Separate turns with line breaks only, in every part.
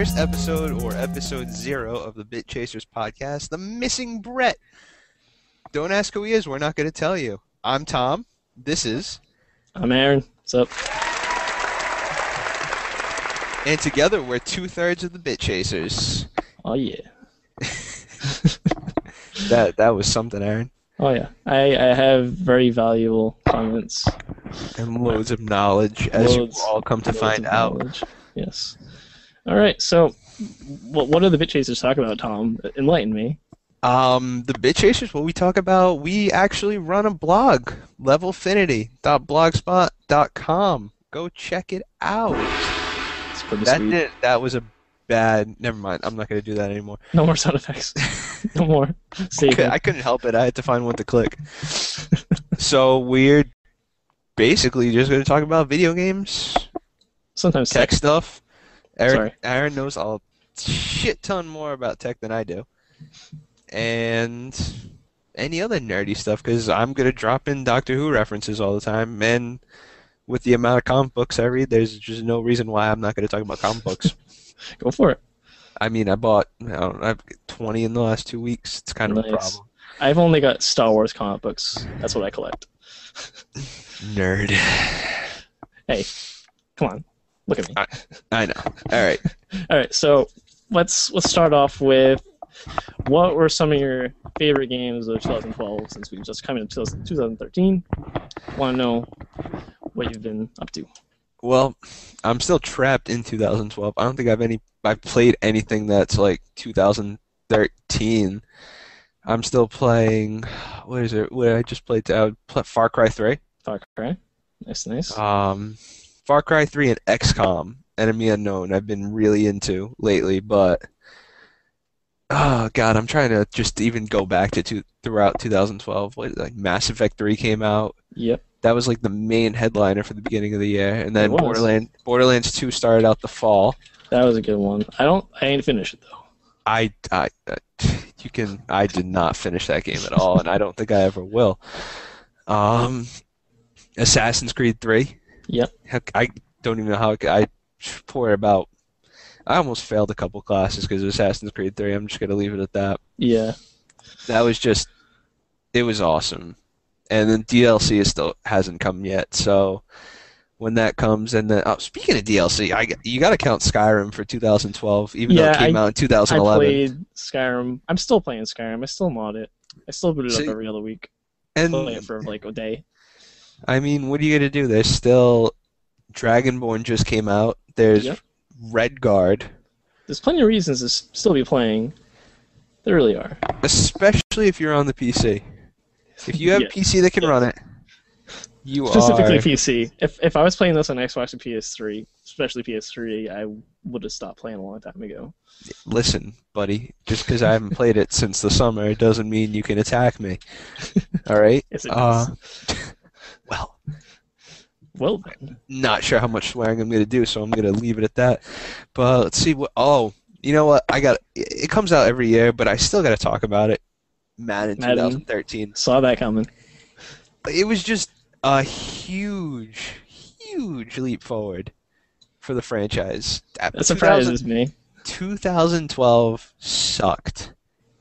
first episode, or episode 0 of the Bit Chasers podcast, The Missing Brett. Don't ask who he is, we're not going to tell you. I'm Tom. This is...
I'm Aaron. What's up?
And together we're 2/3 of the Bit Chasers.
Oh, yeah.
That was something, Aaron.
Oh, yeah. I have very valuable comments.
And loads of knowledge, as you all come to find out.
Knowledge. Yes. All right, so what do the Bit Chasers talk about, Tom? Enlighten me.
The Bit Chasers, what we talk about, we actually run a blog, levelfinity.blogspot.com. Go check it out.
It's pretty sweet.
That was a bad... Never mind, I'm not going to do that anymore.
No more sound effects. No more.
I couldn't help it. I had to find one to click. So we're basically just going to talk about video games.
Sometimes
tech stuff.
Sorry.
Aaron knows a shit ton more about tech than I do. And any other nerdy stuff, because I'm going to drop in Doctor Who references all the time. And with the amount of comic books I read, there's just no reason why I'm not going to talk about comic books.
Go for it.
I mean, I've 20 in the last 2 weeks. It's kind of a problem.
I've only got Star Wars comic books. That's what I collect.
Nerd.
Hey, come on. Look at me.
I know. All right.
All right. So let's start off with what were some of your favorite games of 2012, since we just come into 2013. Want to know what you've been up to.
Well, I'm still trapped in 2012. I don't think I've played anything that's like 2013. I'm still playing. What is it? What did I just play? Far Cry 3.
Far Cry. Nice.
Far Cry 3 and XCOM, Enemy Unknown, I've been really into lately, but oh god, I'm trying to just even go back to throughout 2012. Like Mass Effect 3 came out.
Yep.
That was like the main headliner for the beginning of the year, and then Borderlands 2 started out the fall.
That was a good one. I ain't finished it though.
I did not finish that game at all, and I don't think I ever will. Assassin's Creed 3.
Yep.
I don't even know how I poured about. I almost failed a couple classes because of Assassin's Creed 3. I'm just gonna leave it at that.
Yeah.
That was just. It was awesome, and then DLC still hasn't come yet. So when that comes, and then speaking of DLC, you got to count Skyrim for 2012, even though it came out in 2011.
I played Skyrim. I'm still playing Skyrim. I still mod it. I still boot it up every other week.
And
play it for like a day.
I mean, what are you gonna do? There's still Dragonborn just came out. There's Redguard.
There's plenty of reasons to still be playing. There really are.
Especially if you're on the PC. If you have a PC that can run it,
specifically PC. If I was playing this on Xbox and PS3, especially PS3, I would have stopped playing a long time ago.
Listen, buddy, just because I haven't played it since the summer doesn't mean you can attack me. All right?
Yes, it does.
Well then. Not sure how much swearing I'm going to do, so I'm going to leave it at that. But let's see what... Oh, you know what? It comes out every year, but I still got to talk about it. Madden 2013.
Saw that coming.
It was just a huge leap forward for the franchise.
That surprises me.
2012 sucked.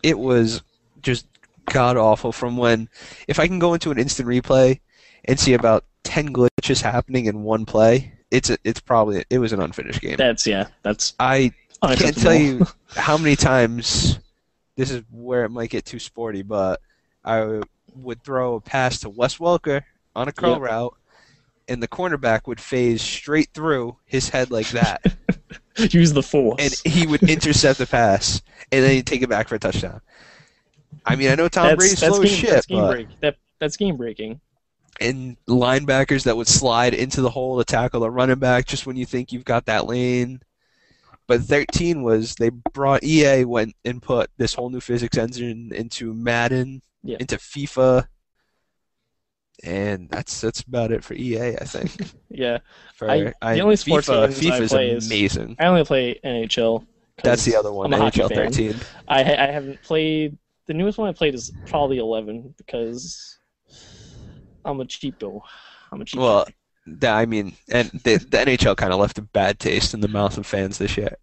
It was just god-awful from when... If I can go into an instant replay and see about 10 glitches happening in one play, it was an unfinished game. I can't tell you how many times, this is where it might get too sporty, but I would throw a pass to Wes Welker on a curl route, and the cornerback would phase straight through his head like that.
Use the force.
And he would intercept the pass, and then he'd take it back for a touchdown. I mean, I know Tom Brady's slow as shit,
that's game breaking.
And linebackers that would slide into the hole to tackle a running back just when you think you've got that lane. But 13 was, EA went and put this whole new physics engine into Madden, into FIFA, and that's about it for EA, I think.
Yeah. The only sports games
FIFA's
I play
amazing.
I only play NHL.
That's the other one, NHL 13.
I haven't played, the newest one I played is probably 11, because I'm a cheapo.
Well, I mean, and the NHL kind of left a bad taste in the mouth of fans this year.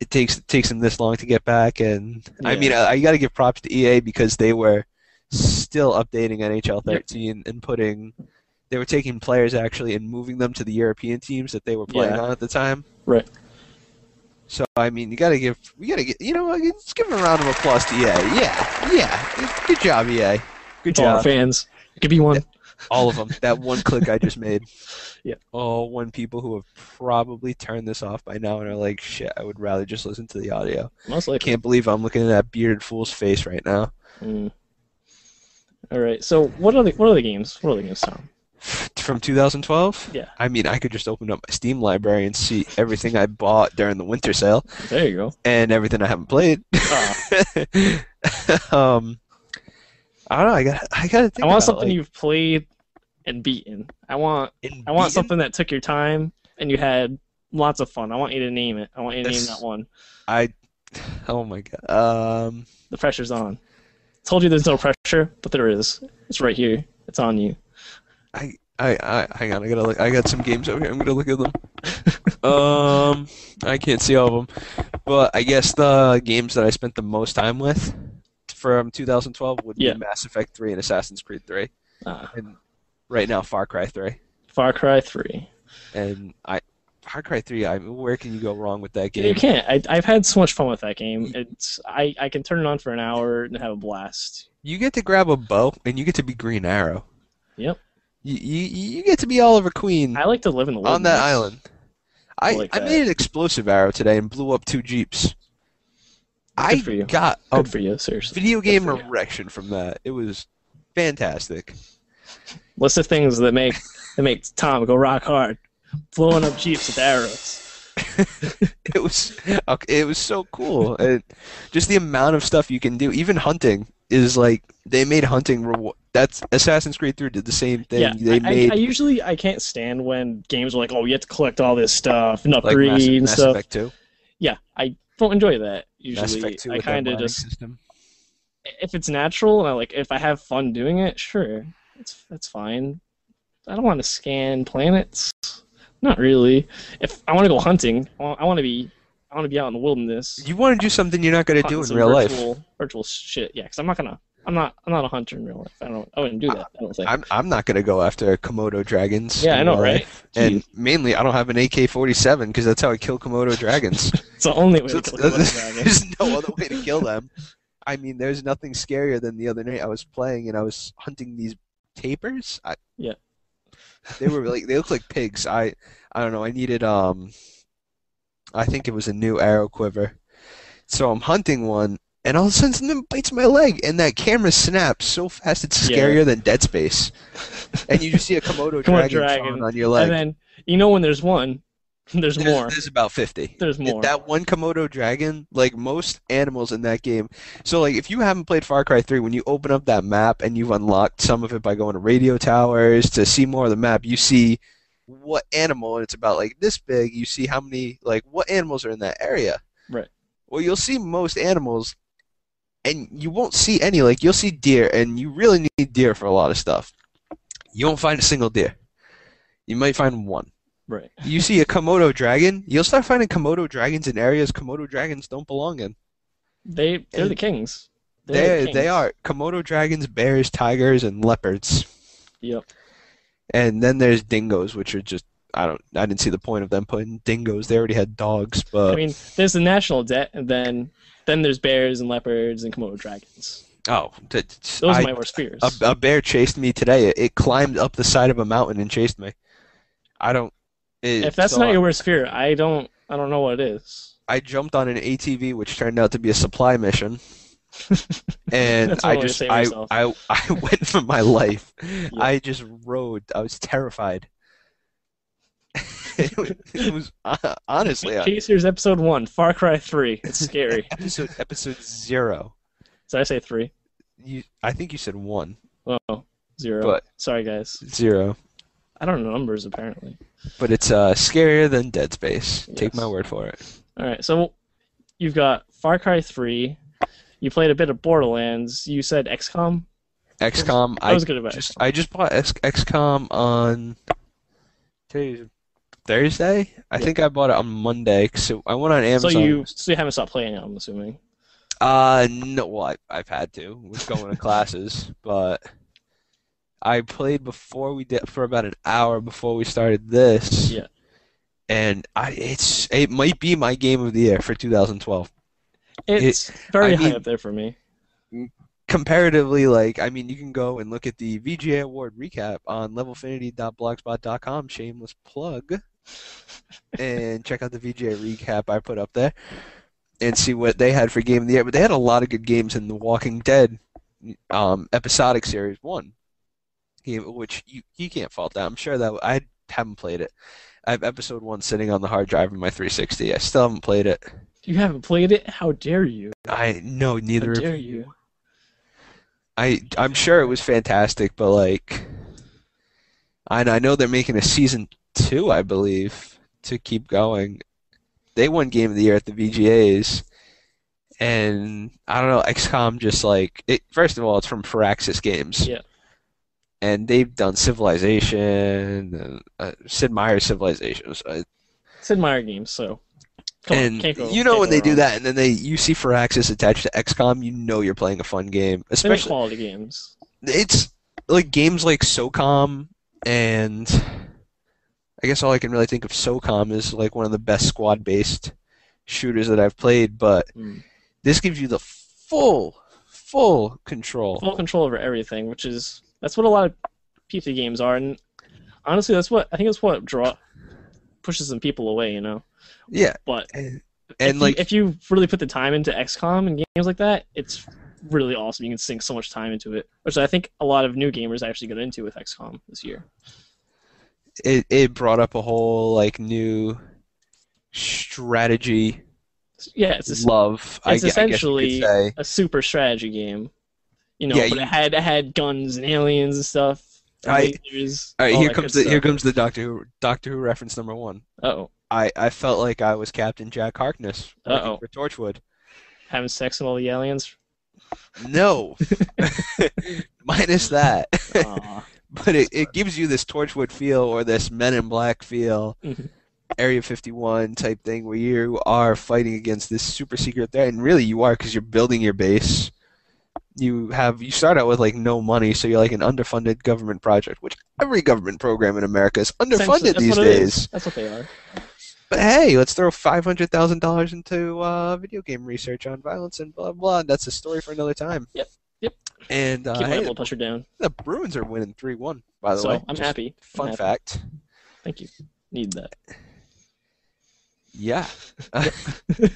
it takes them this long to get back. And I mean,
Yeah.
I got to give props to EA because they were still updating NHL
Yep.
13 and they were taking players actually and moving them to the European teams that they were playing
Yeah.
on at the time.
Right.
So I mean, we gotta give, let's give a round of applause to EA. Yeah, good job, EA. Good
All our
job.
fans. It could be one.
All of them. That one click I just made.
Yeah.
Oh, one people who have probably turned this off by now and are like, shit, I would rather just listen to the audio.
Most
I
likely.
can't believe I'm looking at that bearded fool's face right now.
All right. So what are the games? What are the games, Tom?
From 2012?
Yeah.
I mean, I could just open up my Steam library and see everything I bought during the winter sale
There you go.
and everything I haven't played. I don't know. I gotta think.
I want
about,
something
like,
you've played and beaten. I want
beaten?
something that took your time and you had lots of fun. I want you to name it. I want you to name that one.
Oh my god.
The pressure's on. Told you there's no pressure, but there is. It's right here. It's on you.
Hang on. I gotta look. I got some games over here. I'm gonna look at them. I can't see all of them, but I guess the games that I spent the most time with from 2012 would be Mass Effect 3 and Assassin's Creed 3, and right now Far Cry 3.
Far Cry 3.
And Far Cry 3. Where can you go wrong with that game?
You can't. I've had so much fun with that game. I can turn it on for an hour and have a blast.
You get to grab a bow and you get to be Green Arrow.
Yep.
You get to be Oliver Queen.
I like to live in the wilderness.
On that island. I
that.
made an explosive arrow today and blew up 2 Jeeps.
Good for you.
Got a
Good for you, seriously.
video game erection from that. It was fantastic.
List of things that make Tom go rock hard. Blowing up Jeeps with arrows.
It was so cool. Just the amount of stuff you can do. Even hunting is like they made hunting that's Assassin's Creed 3 did the same thing.
Yeah, I can't stand when games are like, oh, you have to collect all this stuff and upgrade
like
and
Mass
stuff.
Effect 2.
Yeah, I don't enjoy that usually.
Mass Effect 2
I
with
kind
their
of
mining
just
system.
if it's natural and if I have fun doing it, sure, that's fine. I don't want to scan planets. Not really. If I want to go hunting, I want to be out in the wilderness.
You want to do something you're not going to do in
some
real life.
Virtual shit. Yeah, because I'm not a hunter in real life. I wouldn't do that. I don't think.
I'm not going to go after Komodo dragons.
Yeah, I know, right?
And mainly, I don't have an AK-47 because that's how I kill Komodo dragons.
It's the only way to kill Komodo dragons.
There's no other way to kill them. I mean, there's nothing scarier than the other night I was playing and I was hunting these tapirs.
Yeah.
They looked like pigs. I don't know. I needed I think it was a new arrow quiver. So I'm hunting one, and all of a sudden something bites my leg, and that camera snaps so fast it's scarier than Dead Space. And you just see a Komodo dragon on your leg.
And then when there's one, there's more.
There's about 50.
There's more.
That one Komodo dragon, like most animals in that game. So like if you haven't played Far Cry 3, when you open up that map and you've unlocked some of it by going to radio towers to see more of the map, you see what animal, and it's about like this big, you see how many, like what animals are in that area.
Right.
Well, you'll see most animals, and you won't see any, like you'll see deer, and you really need deer for a lot of stuff. You won't find a single deer. You might find one.
Right.
You see a Komodo dragon, you'll start finding Komodo dragons in areas Komodo dragons don't belong in.
They're the kings.
They are. Komodo dragons, bears, tigers, and leopards.
Yep.
And then there's dingoes, which are just I didn't see the point of them putting dingoes. They already had dogs, but
I mean, there's the national debt, and then there's bears and leopards and Komodo dragons.
Oh,
those are my worst fears.
A bear chased me today. It climbed up the side of a mountain and chased me. If
that's not your worst fear, I don't know what it is.
I jumped on an ATV, which turned out to be a supply mission. And I went for my life. Yeah. I just rode. I was terrified. it was honestly.
Here's episode 1, Far Cry 3. It's scary.
episode 0.
Did I say 3?
I think you said 1.
Oh, 0.
But
sorry, guys.
0.
I don't know numbers apparently.
But it's scarier than Dead Space.
Yes.
Take my word for it.
All right, so you've got Far Cry 3. You played a bit of Borderlands. You said XCOM?
XCOM.
I was good about XCOM.
I just bought XCOM on Thursday. I
Yeah.
think I bought it on Monday. So I went on
So
Amazon.
you haven't stopped playing it, I'm assuming.
No, well, I've had to with going to classes, but I played before we did for about an hour before we started this,
Yeah.
and it might be my game of the year for 2012. It,
It's
I
very high up
mean,
there for me.
comparatively, like, I mean, you can go and look at the VGA Award recap on levelfinity.blogspot.com, shameless plug, and check out the VGA recap I put up there and see what they had for game of the year. But they had a lot of good games in the Walking Dead episodic series one, which you can't fault that. I'm sure that I haven't played it. I have episode one sitting on the hard drive in my 360. I still haven't played it.
You haven't played it? How dare you?
I know
How
neither of
dare
you.
you?
I'm sure it was fantastic, but like I know they're making a season two, I believe, to keep going. They won Game of the Year at the VGAs, and I don't know, XCOM just like it. First of all, it's from Firaxis Games,
Yeah.
and they've done Civilization, Sid Meier's Civilization,
Sid Meier games, so come on,
and
can't go
you know
can't
when
go
they do
wrong.
that, and then you see Firaxis attached to XCOM, you know you're playing a fun game.
They make
Especially
quality games.
it's like games like SOCOM, and I guess all I can really think of SOCOM is like one of the best squad-based shooters that I've played, but
Mm.
this gives you the full control.
Full control over everything, that's what a lot of PC games are, and honestly, that's what pushes some people away, you know.
Yeah,
But
and like
if you really put the time into XCOM and games like that, it's really awesome. You can sink so much time into it, which I think a lot of new gamers actually got into with XCOM this year.
it brought up a whole like new strategy
Yeah,
love. I
it's
guess you could
essentially
say.
a super strategy game, you know.
Yeah,
But it had guns and aliens and stuff, and
I
lasers,
all right.
all
Here
that
comes
good
the here
stuff.
comes the Doctor Who reference number one.
Uh-oh.
I felt like I was Captain Jack Harkness working
Uh-oh.
for Torchwood.
Having sex with all the aliens.
No, minus that.
Aw.
But it gives you this Torchwood feel or this Men in Black feel,
Mhm.
Area 51 type thing where you are fighting against this super secret threat, and really you are because you're building your base. You start out with like no money, so you're like an underfunded government project, which every government program in America is
Essentially,
underfunded
that's
these
what it is.
days.
That's what they are.
But hey, let's throw $500,000 into video game research on violence and blah blah. That's a story for another time.
Yep. Yep.
And
Keep my
hey,
blood pressure down.
the Bruins are winning 3-1, by the
So
way.
I'm
Just
happy. I'm
Fun
happy.
fact.
Thank you. Need that.
Yeah.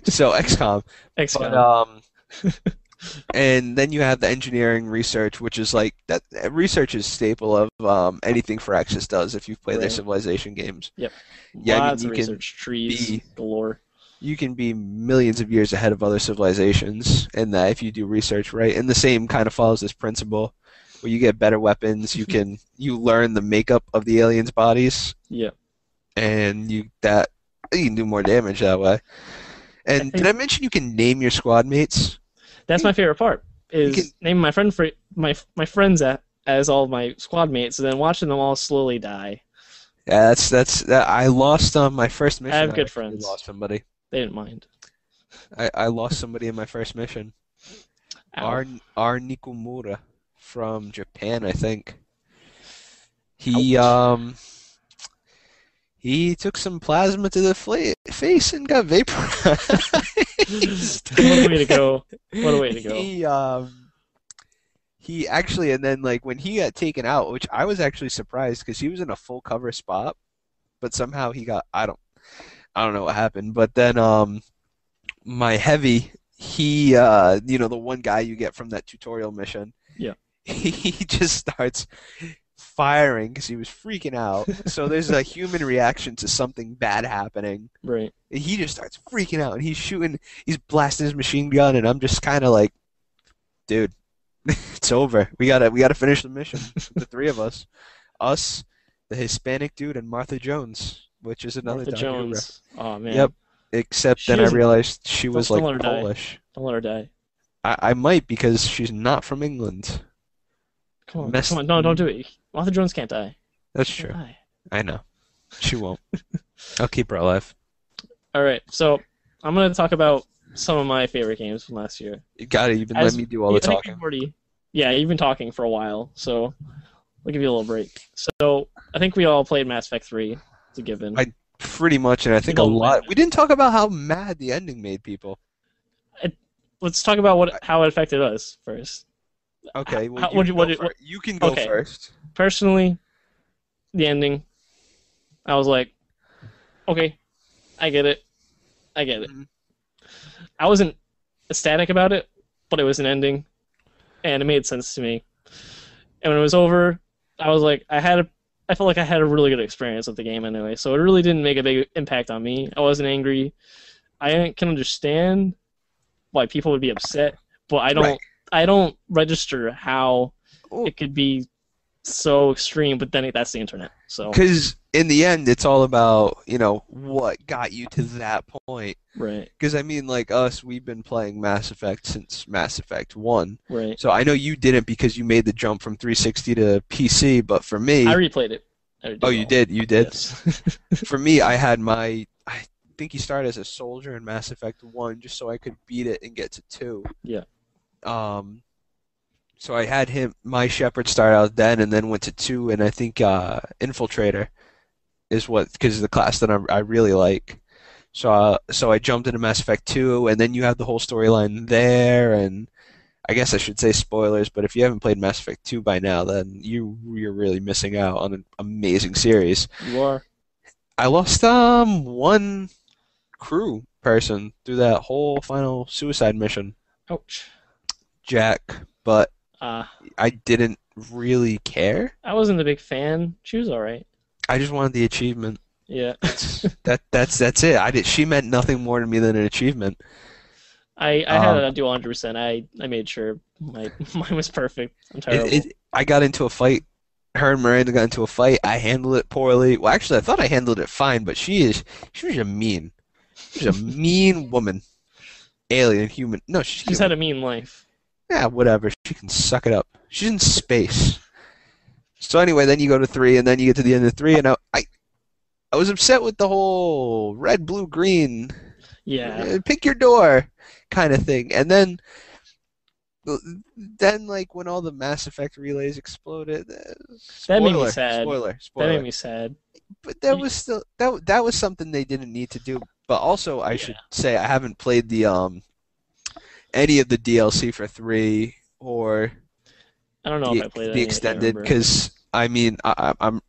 So XCOM, but
XCOM.
and then you have the engineering research, which is like that. Research is staple of anything Firaxis does. If you've played their
Right.
Civilization games,
Yep.
yeah,
Lots
I
of
mean,
research. Trees galore.
you can be millions of years ahead of other civilizations, and that if you do research right, and the same kind of follows this principle, where you get better weapons, you learn the makeup of the aliens' bodies,
Yeah.
and you can do more damage that way. And did I mention you can name your squad mates?
That's my favorite part. Is
can-
naming my friends as all my squad mates, and then watching them all slowly die.
Yeah, that's I lost my first mission.
I have good
actually
friends.
Lost somebody.
They didn't mind.
I lost somebody in my first mission.
Ow.
R Nikumura from Japan, I think. He took some plasma to the face and got vaporized.
What a way to go! What a way to go!
He actually, and then like when he got taken out, which I was actually surprised because he was in a full cover spot, but somehow he got I don't know what happened, but then my heavy, he the one guy you get from that tutorial mission,
Yeah.
he just starts firing because he was freaking out. So there's a human reaction to something bad happening.
Right.
And he just starts freaking out and he's blasting his machine gun, and I'm just kind of like, dude, it's over. We gotta finish the mission. The three of us, the Hispanic dude, and Martha Jones, which is another
Martha
Doctor Who
Jones. Oh man.
Yep. Except
She
then I
doesn't-
realized she was
don't
like
let her die.
Polish.
Don't let her die.
I might because she's not from England.
Come on.
Messed-
Come on. No, don't do it. Martha Jones can't die.
That's
Can't
true.
die.
I know. She won't. I'll keep her alive.
All right, so I'm gonna talk about some of my favorite games from last year.
You got it. You've been
As
letting me do all the
I think
talking.
you've been talking for a while, so I'll give you a little break. So I think we all played Mass Effect 3. It's a given.
Pretty much, and I think a lot. We didn't talk about how mad the ending made people.
Let's talk about how it affected us first.
Okay, well, you can go
okay.
first.
Personally, the ending, I was like, okay, I get it.
Mm-hmm.
I wasn't ecstatic about it, but it was an ending, and it made sense to me. And when it was over, I was like, I felt like I had a really good experience with the game anyway, so it really didn't make a big impact on me. I wasn't angry. I can understand why people would be upset, but I don't register how it could be so extreme, but then that's the internet. So
because in the end, it's all about what got you to that point.
Right.
Because I mean, like us, we've been playing Mass Effect since Mass Effect 1.
Right.
So I know you didn't because you made the jump from 360 to PC, but for me,
I replayed it.
You did? You did?
Yes.
For me, I think you started as a soldier in Mass Effect 1 just so I could beat it and get to 2.
Yeah.
So I had my Shepard start out then and then went to 2, and I think Infiltrator is because of the class that I really like. So I jumped into Mass Effect 2, and then you have the whole storyline there, and I guess I should say spoilers, but if you haven't played Mass Effect 2 by now, then you're really missing out on an amazing series.
You are.
I lost one crew person through that whole final suicide mission.
Ouch.
Jack, but
I
didn't really care.
I wasn't a big fan. She was all right.
I just wanted the achievement.
Yeah.
That's it. She meant nothing more to me than an achievement.
I had a do 100%. I made sure mine was perfect. I'm terrible.
I got into a fight. Her and Miranda got into a fight. I handled it poorly. Well, actually, I thought I handled it fine, but she was a mean woman. Alien, human. No,
she's had a mean life.
Yeah, whatever. She can suck it up. She's in space. So anyway, then you go to 3, and then you get to the end of 3, and I was upset with the whole red, blue, green.
Yeah.
Pick your door kind of thing. And then like when all the Mass Effect relays exploded,
that made me sad.
Spoiler.
That made me sad.
But that was still that was something they didn't need to do. But also, I should say I haven't played the any of the DLC for 3 or
I don't know if I played
the extended because I mean I'm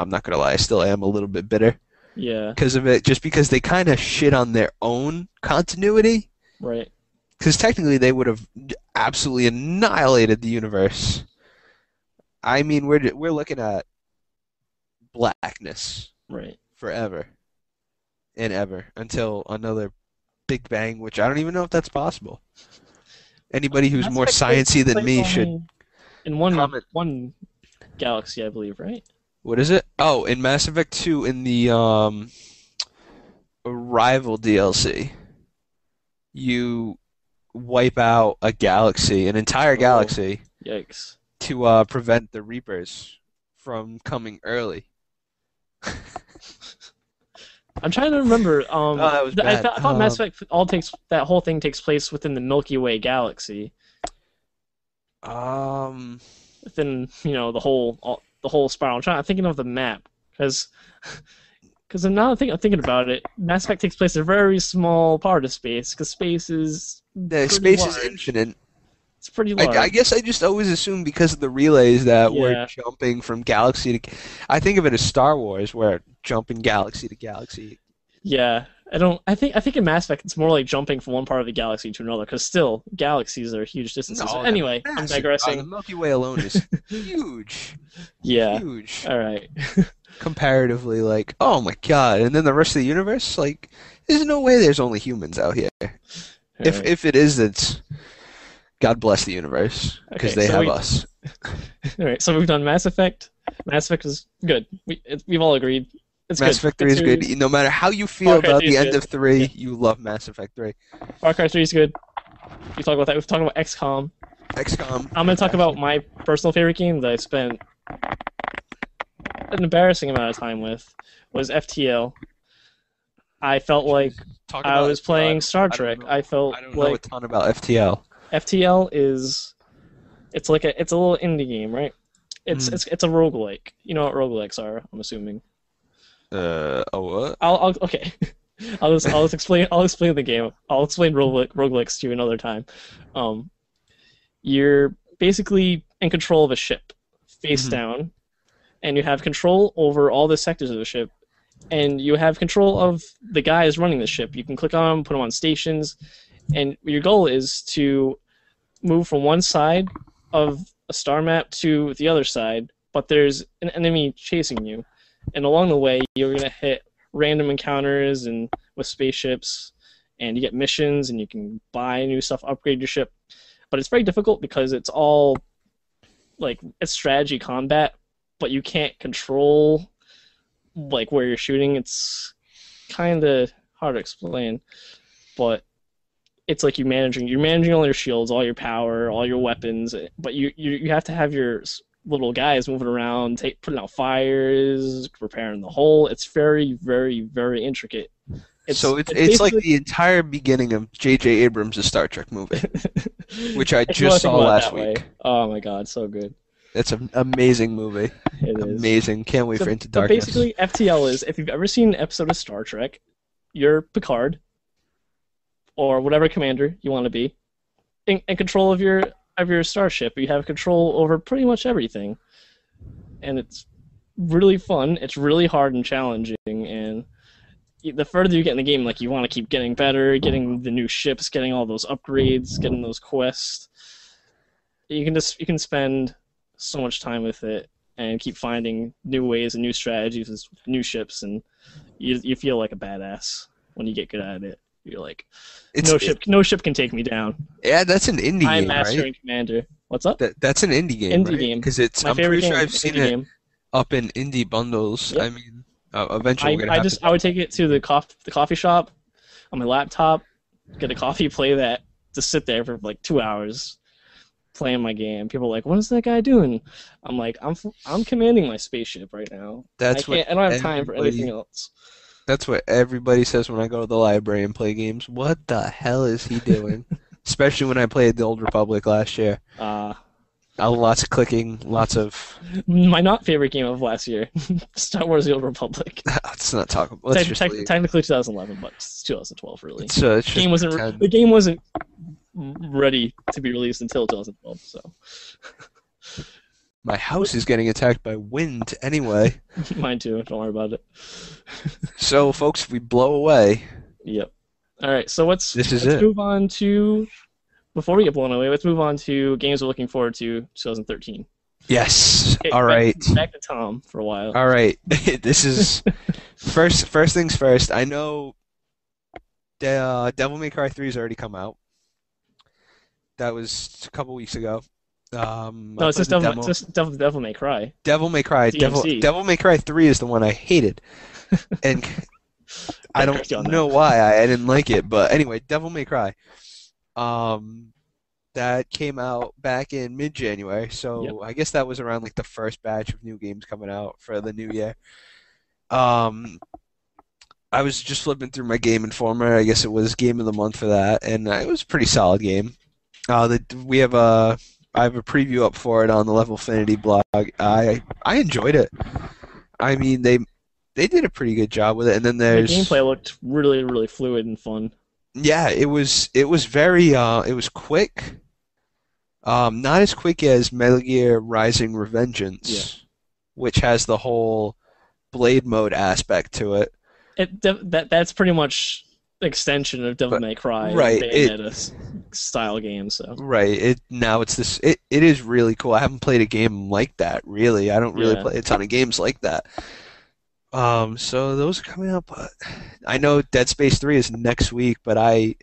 not gonna lie, I still am a little bit bitter.
Yeah.
Because of it, just because they kind of shit on their own continuity.
Right.
Because technically they would have absolutely annihilated the universe. I mean, we're looking at blackness.
Right.
Forever and ever until another Big Bang, which I don't even know if that's possible. Anybody who's more sciencey than me should
in one galaxy, I believe, right?
What is it? Oh, in Mass Effect 2, in the Arrival DLC, you wipe out a galaxy, an entire galaxy,
yikes,
to prevent the Reapers from coming early.
I'm trying to remember.
That was bad.
I thought Mass Effect that whole thing takes place within the Milky Way galaxy. Within the whole spiral. I'm thinking of the map because I'm thinking about it. Mass Effect takes place in a very small part of space because space is
infinite.
It's pretty large.
I guess I just always assume because of the relays that we're jumping from galaxy to. I think of it as Star Wars, where jumping galaxy to galaxy.
Yeah, I think in Mass Effect it's more like jumping from one part of the galaxy to another, because still galaxies are huge distances.
No,
anyway, I'm digressing.
The Milky Way alone is huge.
Yeah.
Huge.
All right.
Comparatively, like, oh my god, and then the rest of the universe, like, there's no way there's only humans out here. If it is, it's God bless the universe, because they have us.
All right, so we've done Mass Effect. Mass Effect is good. We've all agreed. It's
Mass
good.
Effect 3 is good. No matter how you feel about the end of 3, you love Mass Effect 3.
Far Cry 3 is good. We talk about that. We've talked about XCOM.
I'm
going to talk about my personal favorite game that I spent an embarrassing amount of time with was FTL. I felt like
Talk
I
about
was
FTL.
playing Star
I don't
Trek.
know.
I felt
I don't know a
like
ton about FTL.
FTL is it's a little indie game, right? It's a roguelike. You know what roguelikes are, I'm assuming.
What?
I'll okay. I'll explain the game. I'll explain roguelikes to you another time. Um, you're basically in control of a ship, face down, and you have control over all the sectors of the ship, and you have control of the guys running the ship. You can click on them, put them on stations, and your goal is to move from one side of a star map to the other side, but there's an enemy chasing you. And along the way, you're going to hit random encounters and with spaceships, and you get missions, and you can buy new stuff, upgrade your ship. But it's very difficult because it's all like it's strategy combat, but you can't control like where you're shooting. It's kind of hard to explain, but it's like you're managing all your shields, all your power, all your weapons, but you have to have your little guys moving around, putting out fires, repairing the hull. It's very, very, very intricate.
It's like the entire beginning of J.J. Abrams' Star Trek movie, which I just saw last week.
Oh my god, so good.
It's an amazing movie.
It is.
Amazing. Can't wait for Into
So
Darkness.
basically, FTL is, if you've ever seen an episode of Star Trek, you're Picard, or whatever commander you want to be, in control of your starship. You have control over pretty much everything, and it's really fun. It's really hard and challenging, and the further you get in the game, like you want to keep getting better, getting the new ships, getting all those upgrades, getting those quests. You can spend so much time with it and keep finding new ways and new strategies with new ships, and you feel like a badass when you get good at it. You're like, no ship can take me down.
Yeah, that's an indie game,
I'm master
right?
and commander. What's up?
That's an indie game,
Indie
right?
game.
Because I'm pretty sure I've seen it up in indie bundles.
Yep.
I mean, eventually we're gonna have to.
I would take it to the coffee shop on my laptop, get a coffee, play that, just sit there for like 2 hours playing my game. People are like, "What is that guy doing?" I'm like, "I'm commanding my spaceship right now. I don't have time for anything else."
That's what everybody says when I go to the library and play games. What the hell is he doing? Especially when I played the Old Republic last year. Lots of clicking, lots of...
My not favorite game of last year, Star Wars: The Old Republic.
Let's not talk about...
Technically 2011, but it's 2012, really.
The
game wasn't ready to be released until 2012, so...
My house is getting attacked by wind anyway.
Mine too, don't worry about it.
So, folks, if we blow away...
Yep. Alright, so let's
it.
move on to... Before we get blown away, let's move on to games we're looking forward to 2013.
Yes.
Okay,
all right.
Back to Tom for a while.
All right. This is... First things first, I know Devil May Cry 3 has already come out. That was a couple weeks ago.
No, it's just Devil May Cry.
Devil May Cry. Devil May Cry 3 is the one I hated. And I don't know why I didn't like it, but anyway, Devil May Cry. That came out back in mid-January, so
Yep.
I guess that was around like the first batch of new games coming out for the new year. I was just flipping through my Game Informer. I guess it was Game of the Month for that, and it was a pretty solid game. I have a preview up for it on the Levelfinity blog. I enjoyed it. I mean, they did a pretty good job with it. And then
the gameplay looked really, really fluid and fun.
Yeah, it was very it was quick. Not as quick as Metal Gear Rising: Revengeance, which has the whole blade mode aspect to it.
That's pretty much extension of Devil May Cry,
right?
Bayonetta style game. So
right, now it's this. It is really cool. I haven't played a game like that. Really, I don't really play a ton of games like that. So those are coming up. But I know Dead Space 3 is next week, but I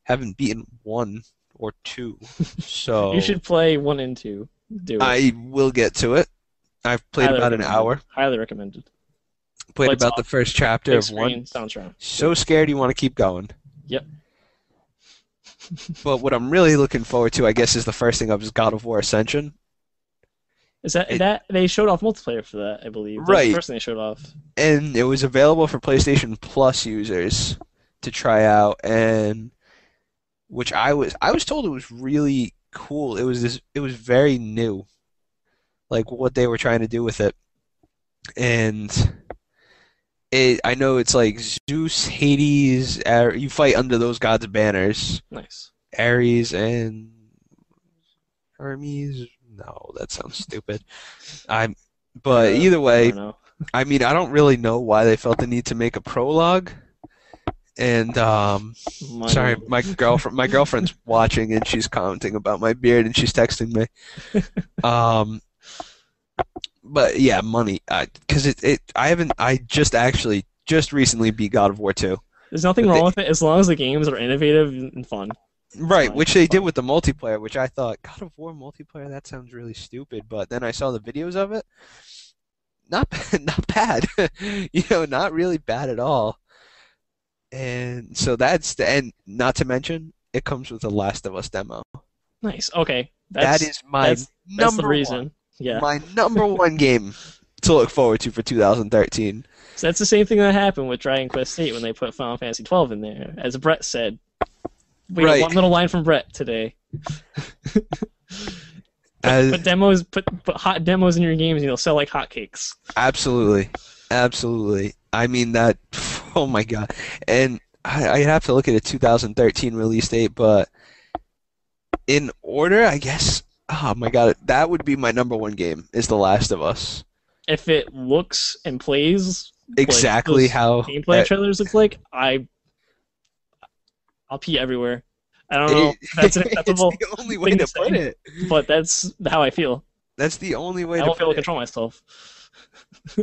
haven't beaten 1 or 2. So
you should play 1 and 2. Do it.
I will get to it. I've played about an hour.
Highly recommended.
Played about the first chapter of 1. So scared you want to keep going.
Yep.
But what I'm really looking forward to, I guess, is the first thing up is God of War Ascension.
Is that
It,
that they showed off multiplayer for that? I believe that was the
right,
first thing they showed off.
and it was available for PlayStation Plus users to try out, and which I was told it was really cool. It was very new, like what they were trying to do with it, and I know it's like Zeus, Hades, you fight under those gods' banners,
Nice.
Ares and Hermes. No, that sounds stupid. I'm, but either
I
way,
don't know.
I mean, I don't really know why they felt the need to make a prologue. And sorry,
Money.
my girlfriend's watching and she's commenting about my beard and she's texting me. Um, but yeah, money. Because I just recently beat God of War 2.
There's nothing
But
wrong
they,
with it as long as the games are innovative and fun. It's
right,
fine.
which they did with the multiplayer, which I thought God of War multiplayer that sounds really stupid. But then I saw the videos of it. Not not bad. Not really bad at all. And so and not to mention, it comes with a Last of Us demo.
Nice. Okay.
That is
That's the reason. Yeah.
my number one game to look forward to for 2013.
So that's the same thing that happened with Dragon Quest VIII when they put Final Fantasy 12 in there. As Brett said, we got
Right.
one little line from Brett today. Put hot demos in your games and you'll sell like hotcakes.
Absolutely, absolutely. I mean that. Oh my God! And I'd have to look at a 2013 release date, but in order, I guess. Oh my God, that would be my number one game. Is The Last of Us.
If it looks and plays
Exactly
like
how
those gameplay trailers look like, I'll pee everywhere. I don't know if that's an
it's
acceptable
the only way
thing
to
to
put
say,
it.
but that's how I feel.
That's the only way
I
to
won't be able
put
to
it.
control myself.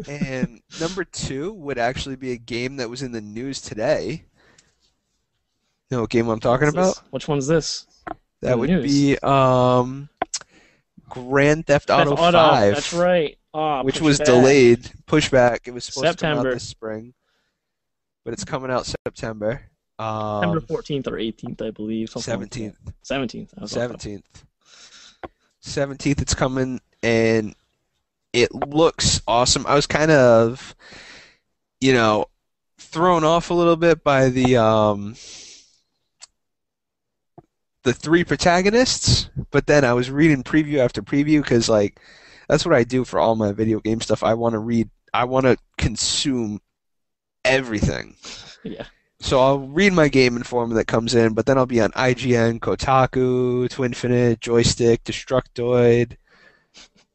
And number two would actually be a game that was in the news today. You know what game I'm talking about?
Which one's this?
That
In the
would
news.
be Grand Theft Auto
Theft Auto.
5,
That's right. Ah,
which
push
was
back.
delayed, pushback. It was supposed to come out
September.
this spring, but it's coming out September.
September 14th or 18th, I believe. Something like
17th.
that. 17th. I was off.
17th. 17th it's coming, and it looks awesome. I was kind of, thrown off a little bit by the three protagonists, but then I was reading preview after preview because like that's what I do for all my video game stuff. I want to consume everything.
Yeah.
So I'll read my Game Informer that comes in, but then I'll be on IGN, Kotaku, Twinfinite, Joystick, Destructoid,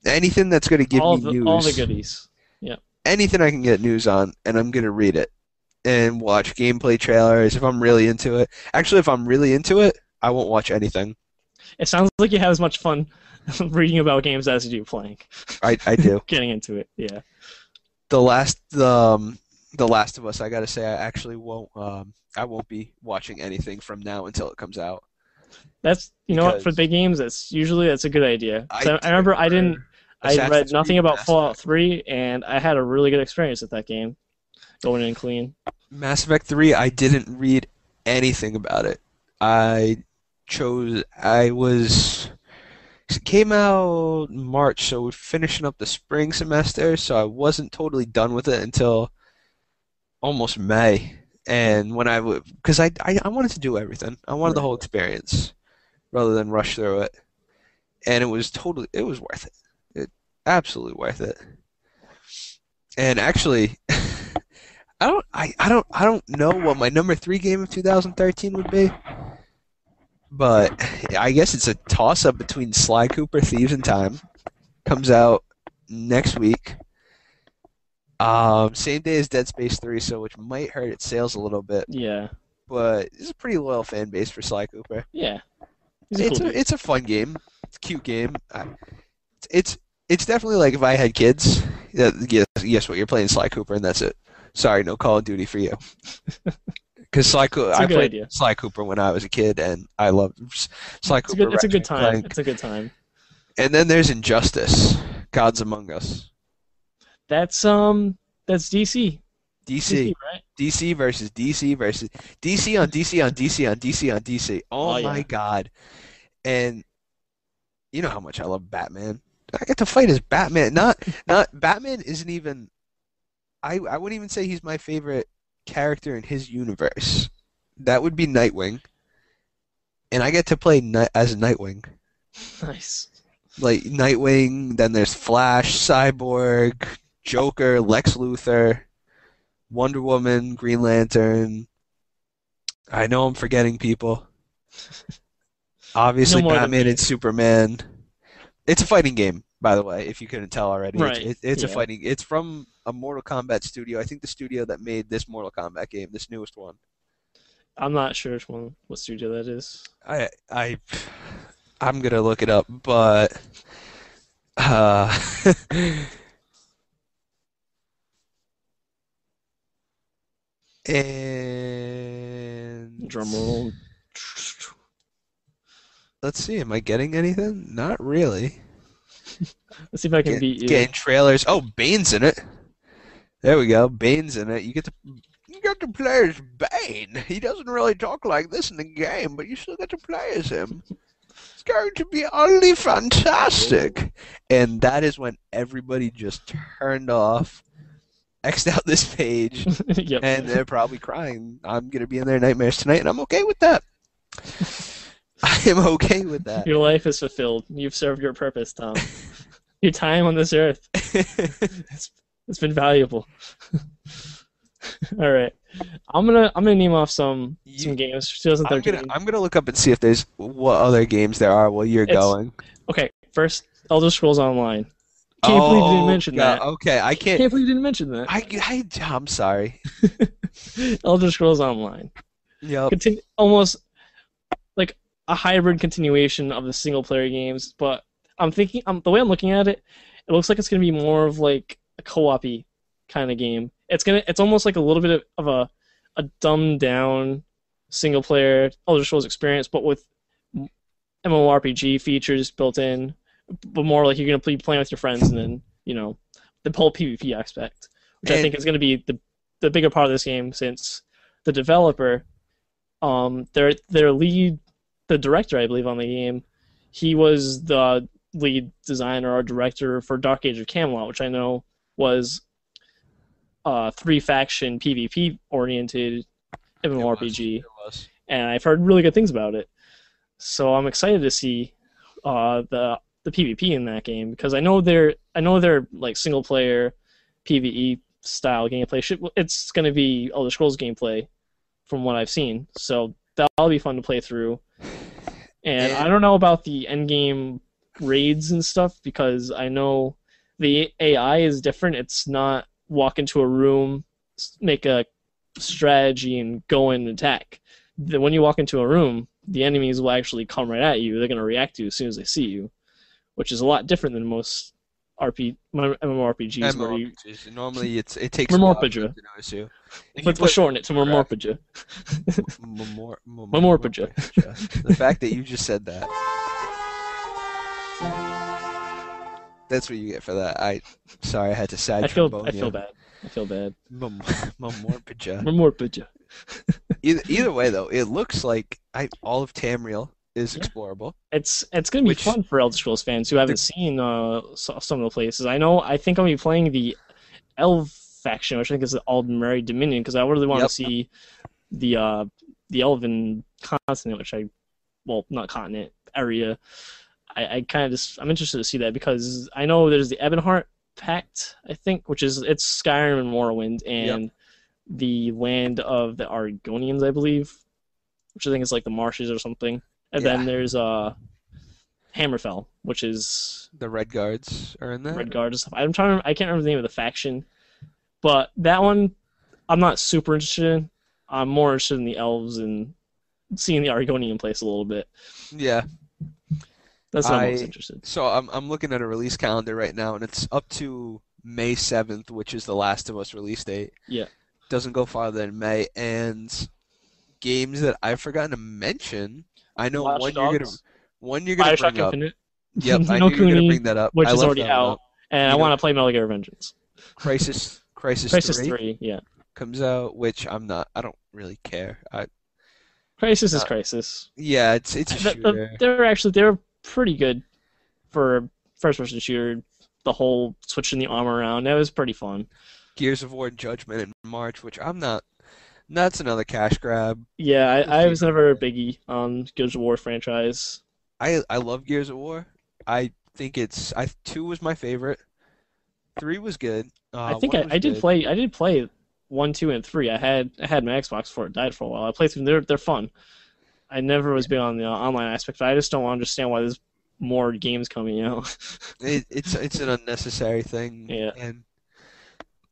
anything that's going to give me news.
All the goodies. Yeah.
Anything I can get news on, and I'm going to read it and watch gameplay trailers if I'm really into it. Actually, if I'm really into it, I won't watch anything.
It sounds like you have as much fun reading about games as you do playing.
I do.
Getting into it. Yeah.
The Last of Us, I gotta say, I actually won't. I won't be watching anything from now until it comes out.
That's what, for
Because
big games, that's a good idea.
I
I remember I
Assassin's
read nothing
Creed,
about
Mass
Fallout
Effect.
3, and I had a really good experience with that game, going in clean.
Mass Effect 3, I didn't read anything about it. I it came out in March, so we're finishing up the spring semester, so I wasn't totally done with it until almost May. And when because I wanted to do everything. I wanted the
Right.
whole experience rather than rush through it. And it was worth it. Absolutely worth it. And actually, I don't know what my number three game of 2013 would be, but I guess it's a toss up between Sly Cooper, Thieves in Time, comes out next week. Same day as Dead Space 3, so which might hurt its sales a little bit,
Yeah.
but it's a pretty loyal fan base for Sly Cooper.
Yeah. He's a cool dude.
It's a fun game. It's a cute game. It's definitely like if I had kids. Guess what? You're playing Sly Cooper, and that's it. Sorry, no Call of Duty for you. Because I
good
played
idea.
Sly Cooper when I was a kid, and I loved Sly Cooper.
It's a good
Ratchet and
time.
Clank.
It's a good time.
And then there's Injustice, Gods Among Us.
That's DC.
DC.
Right?
DC versus DC versus DC on DC on DC on DC on DC. Oh
Oh,
my
yeah.
God. And you know how much I love Batman. I get to fight as Batman. Not Batman isn't even. I wouldn't even say he's my favorite character in his universe. That would be Nightwing, and I get to play as Nightwing.
Nice.
Like Nightwing, then there's Flash, Cyborg, Joker, Lex Luthor, Wonder Woman, Green Lantern. I know I'm forgetting people.
No
Obviously,
more than
Batman
me.
and Superman. It's a fighting game, by the way, if you couldn't tell already.
Right.
It's a
Yeah.
fighting. It's from a Mortal Kombat studio. I think the studio that made this Mortal Kombat game, this newest one.
I'm not sure what studio that is.
I I I'm gonna look it up, but uh, and
Drum roll.
let's see, am I getting anything? Not really.
Let's see if I can beat you.
Getting trailers. Oh, Bane's in it. There we go. Bane's in it. You get to play as Bane. He doesn't really talk like this in the game, but you still get to play as him. It's going to be utterly fantastic. And that is when everybody just turned off, X'd out this page,
Yep.
and they're probably crying. I'm going to be in their nightmares tonight, and I'm okay with that. I am okay with that.
Your life is fulfilled. You've served your purpose, Tom. Your time on this earth. It's been valuable. All right. I'm gonna name off some games for 2013.
I'm gonna look up and see if there's what other games there are while you're going.
Okay, first Elder Scrolls Online. Can't believe you didn't mention
God,
that.
Okay, I can't.
Can't believe you didn't mention that.
I'm sorry.
Elder Scrolls Online.
Yep.
Almost like a hybrid continuation of the single player games, but I'm thinking the way I'm looking at it, it looks like it's gonna be more of like a co-op-y kind of game. It's almost like a little bit of a dumbed down single player Elder Scrolls experience, but with MMORPG features built in, but more like you're gonna be playing with your friends, and then the whole PvP aspect, which I think is gonna be the bigger part of this game, since the developer, their lead, the director I believe on the game, he was the lead designer or director for Dark Age of Camelot, which I know was 3-faction PvP oriented MMORPG,
It was.
and I've heard really good things about it. So I'm excited to see the PvP in that game, because I know they're like single player PvE style gameplay. It's going to be Elder Scrolls gameplay from what I've seen, so that'll be fun to play through. And I don't know about the end game raids and stuff, because I know the AI is different. It's not walk into a room, make a strategy, and go in and attack. When you walk into a room, the enemies will actually come right at you. They're going to react to you as soon as they see you, which is a lot different than most MMORPGs.
Normally it takes a while for them to notice you.
Let's shorten it to Mormorpija. Mormorpija.
The fact that you just said that. That's what you get for that. Sorry, I had to side trombone
I feel bad. I feel bad.
Mormorpija.
Mormorpija.
Either way, though, it looks like all of Tamriel is explorable.
It's going to be fun for Elder Scrolls fans who haven't seen some of the places. I think I'll be playing the Elf faction, which I think is the Aldmeri Dominion, because I really want to see the Elven continent, not continent, area. I'm interested to see that, because I know there's the Ebonheart Pact, I think, which is it's Skyrim and Morrowind, and the land of the Argonians, I believe, which I think is like the marshes or something. And then there's Hammerfell, which is
the Red Guards are in there.
Red Guard and stuff. I can't remember the name of the faction, but that one I'm not super interested in. I'm more interested in the elves and seeing the Argonian place a little bit.
Yeah.
That's what I'm most interested.
So I'm looking at a release calendar right now, and it's up to May 7th, which is the Last of Us release date.
Yeah.
Doesn't go farther than May, and games that I've forgotten to mention. I know one you're gonna bring up.
Infinite.
Yep, I knew you were gonna bring that up.
Which is already out, and I want to play Metal Gear Vengeance.
Crisis
3, yeah.
Comes out, which I don't really care.
Crisis is Crisis.
Yeah, it's a shooter.
They're pretty good for first-person shooter, the whole switching the armor around, that was pretty fun.
Gears of War Judgment in March, which I'm not. That's another cash grab.
Yeah,
We'll
I
see.
was never a biggie on Gears of War franchise.
I love Gears of War. I think 2 was my favorite. 3 was good.
I think
1 was
I did
good.
play 1, 2, and 3. I had my Xbox before it died for a while. I played through them. They're fun. I never was big on the online aspect, but I just don't understand why there's more games coming out.
It's an unnecessary thing,
Yeah.
and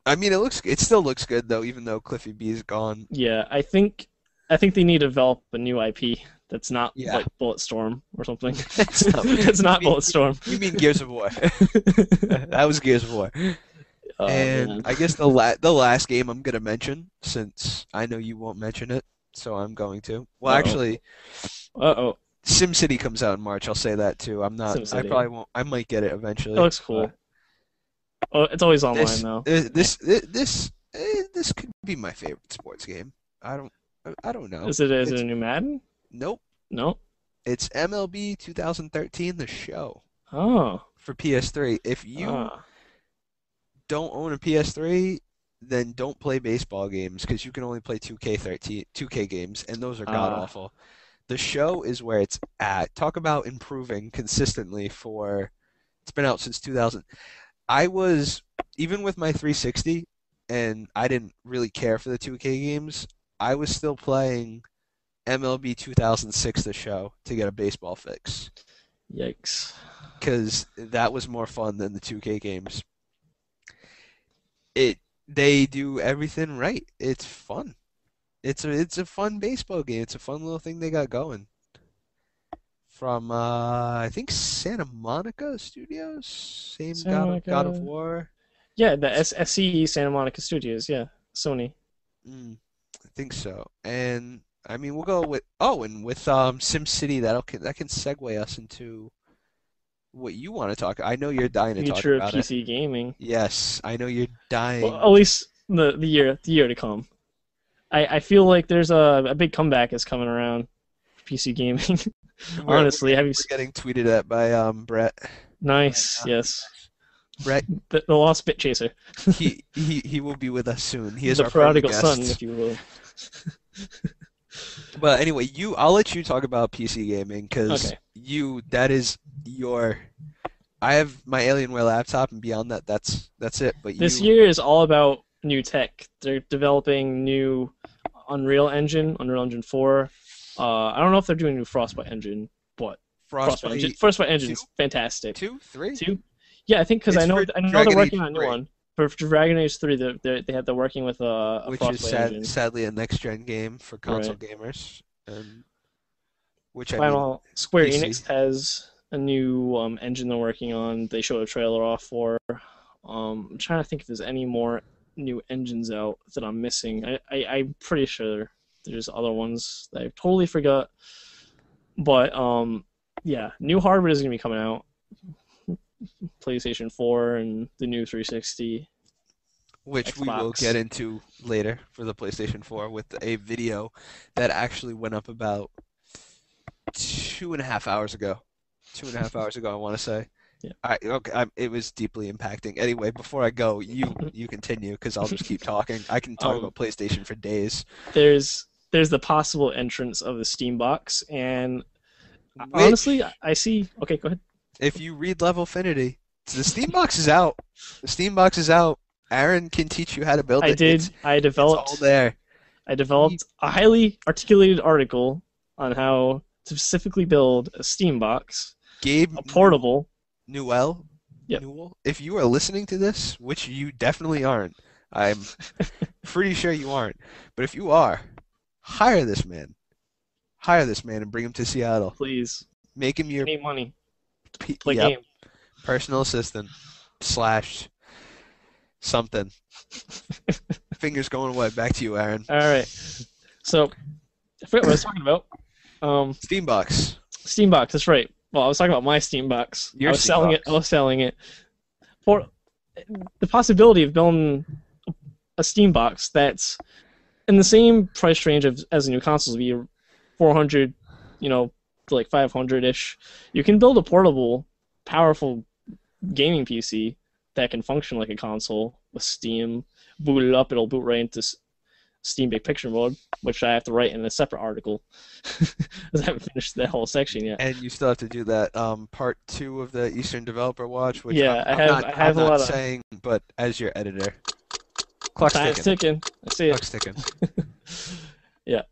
I mean it still looks good though, even though Cliffy B is gone.
Yeah, I think they need to develop a new IP that's not
Yeah.
like Bulletstorm or something.
It's not-
It's not Bulletstorm.
You mean Gears of War? That was Gears of War.
Oh,
And
man.
I guess the last game I'm gonna mention, since I know you won't mention it, so I'm going to. Well,
Uh-oh.
actually,
Uh-oh.
SimCity comes out in March. I'll say that too. I'm not. I
SimCity.
probably won't. I might get it eventually.
It looks cool. Oh, it's always online
This
though.
this could be my favorite sports game. I don't know.
Is it
It's-
a new Madden?
Nope.
No.
It's MLB 2013, the show
Oh.
for PS3. If you
Ah.
don't own a PS3, then don't play baseball games because you can only play 2K games, and those are god awful. The show is where it's at. Talk about improving consistently it's been out since 2000. I was, even with my 360, and I didn't really care for the 2K games, I was still playing MLB 2006, the show, to get a baseball fix.
Yikes.
Because that was more fun than the 2K games. They do everything right. It's fun. It's a fun baseball game. It's a fun little thing they got going. From I think Santa Monica Studios, same
Santa
God of
Monica.
War.
Yeah, the SCE Santa Monica Studios. Yeah, Sony.
I think so. And I mean, we'll go with and with SimCity that can segue us into what you want to talk. I know you're dying to talk
Future of
about it.
PC gaming.
Yes, I know you're dying.
Well, at least the year to come. I feel like there's a big comeback is coming around for PC gaming. Honestly, have you
We're getting tweeted at by Brett.
Nice, yes.
Brett,
The lost bit chaser.
he will be with us soon. He is
The
our permanent
prodigal son,
guest.
if you will.
But anyway, I'll let you talk about PC gaming because
Okay.
that is your. I have my Alienware laptop, and beyond that, that's it. But
This year is all about new tech. They're developing new Unreal Engine 4. I don't know if they're doing a new Frostbite engine, but Frostbite engine is fantastic.
2, 3.
2? Yeah, I think because
It's
I know
for
they're
Dragon
working
Age
on a new
3.
one. For Dragon Age 3, they're working with a
Which is
Frostbite engine.
sadly a next gen game for console gamers, and which I mean,
Final Square
PC.
Enix has a new engine they're working on. They showed a trailer off for. I'm trying to think if there's any more new engines out that I'm missing. I'm pretty sure there's other ones that I totally forgot. But yeah, new hardware is gonna be coming out. PlayStation 4 and the new 360.
which we will
Xbox.
get into later for the PlayStation 4 with a video that actually went up about 2.5 hours ago. 2.5 hours ago, I want to say.
Yeah.
It was deeply impacting. Anyway, before I go, you continue because I'll just keep talking. I can talk about PlayStation for days.
There's the possible entrance of the Steam box, and honestly, I see. Okay, go ahead.
If you read Levelfinity, the Steam box is out. The Steam box is out. Aaron can teach you how to build it.
I did.
It's all there.
I developed a highly articulated article on how to specifically build a Steam box,
Gabe
a portable.
Newell,
Yep.
Newell, if you are listening to this, which you definitely aren't, I'm pretty sure you aren't, but if you are, hire this man. Hire this man and bring him to Seattle.
Please,
Make him
I
your
need money. Play
yep,
game.
personal assistant / something. Fingers going away. Back to you, Aaron.
All right. So, I forgot what I was talking about.
Steam box.
Steam box. That's right. Well, I was talking about my Steam box.
Your
I was
Steam
selling
box.
it. I was selling it for the possibility of building a Steam box that's in the same price range as the new consoles, be 400, to like 500-ish. You can build a portable, powerful gaming PC that can function like a console with Steam. Boot it up, it'll boot right into Steam Big Picture mode, which I have to write in a separate article because I haven't finished that whole section yet.
And you still have to do that part 2 of the Eastern Developer Watch, which
Yeah, I have
I'm
a lot
not
of
saying, but as your editor, clock's
time's
ticking.
ticking. I see it.
Clock's ticking.
Yeah.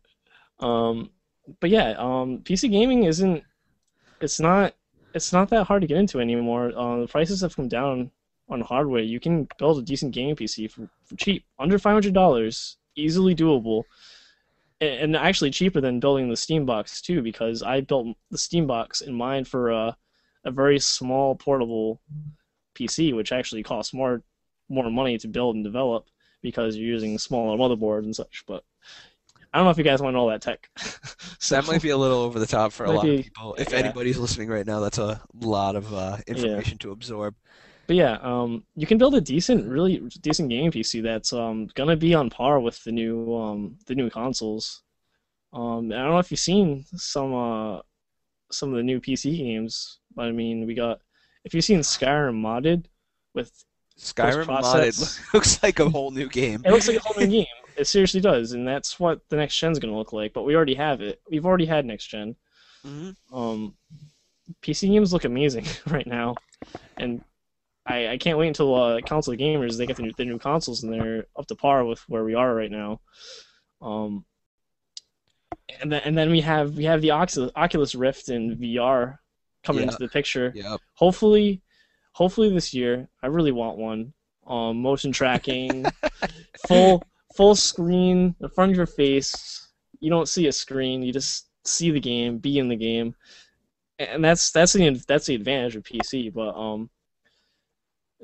But yeah, PC gaming isn't. It's not. It's not that hard to get into anymore. The prices have come down on hardware. You can build a decent gaming PC for cheap, under $500, easily doable, and actually cheaper than building the Steam box too. Because I built the Steam box in mind for a very small portable PC, which actually costs more money to build and develop because you're using smaller motherboards and such. But I don't know if you guys want to know all that tech. So,
That might be a little over the top for a lot of people. If
yeah.
anybody's listening right now, that's a lot of information to absorb.
But yeah, you can build a really decent gaming PC that's gonna be on par with the new consoles. I don't know if you've seen some of the new PC games, but I mean, if you've seen Skyrim modded with
Skyrim modded looks like a whole new game.
It looks like a whole new game. It seriously does, and that's what the next gen's gonna look like. But we already have it. We've already had next gen.
Mm-hmm.
PC games look amazing right now, and I can't wait until console gamers they get the new consoles and they're up to par with where we are right now. And then we have the Oculus Rift and VR coming into the picture.
Yep.
Hopefully this year. I really want one. Motion tracking, full screen in front of your face. You don't see a screen. You just see the game, be in the game, and that's the advantage of PC. But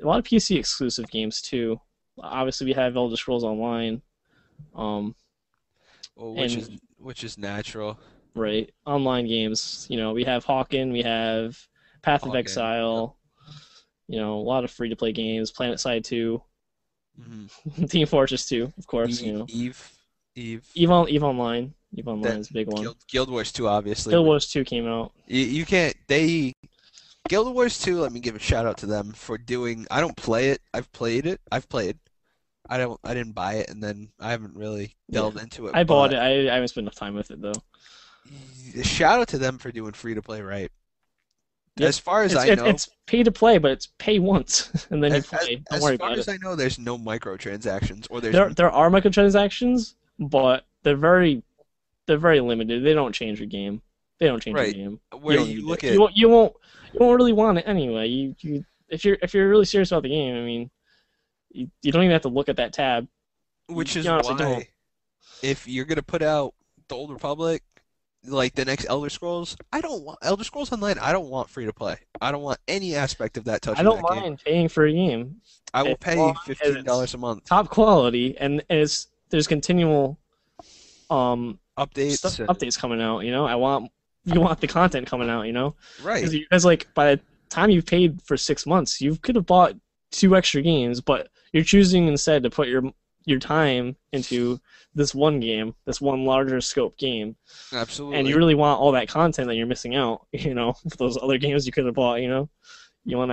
a lot of PC exclusive games too. Obviously, we have Elder Scrolls Online,
which is natural.
Right, online games. We have Hawken, we have Path of Exile. Yep. A lot of free-to-play games. PlanetSide 2, Team Fortress 2, of course. Eve Online. Eve Online is a big one.
Guild Wars 2, obviously.
Guild Wars 2 came out.
You can't. Guild Wars 2, let me give a shout out to them for doing. I don't play it. I've played. I didn't buy it, and then I haven't really delved into it.
I bought it. I haven't spent enough time with it though.
Shout out to them for doing free to play right.
Yep.
As far as I know,
it's pay to play, but it's pay once and then you play. Don't worry about it.
As far as I know, there's no microtransactions, or
there are microtransactions, but they're very limited. They don't change your game. They don't change your game.
Where you look at
you won't really want it anyway. You if you're really serious about the game, I mean, you don't even have to look at that tab.
Which is why, if you're gonna put out the Old Republic, like the next Elder Scrolls, I don't want Elder Scrolls Online. I don't want free to play. I don't want any aspect of that touching.
I don't
that
mind
game.
paying for a game.
I will pay $15 a month.
Top quality, and there's continual updates coming out. You want the content coming out.
Right.
Because like by the time you've paid for 6 months, you could have bought 2 extra games, but you're choosing instead to put your time into this one game, this one larger scope game.
Absolutely.
And you really want all that content that you're missing out, those other games you could have bought, You want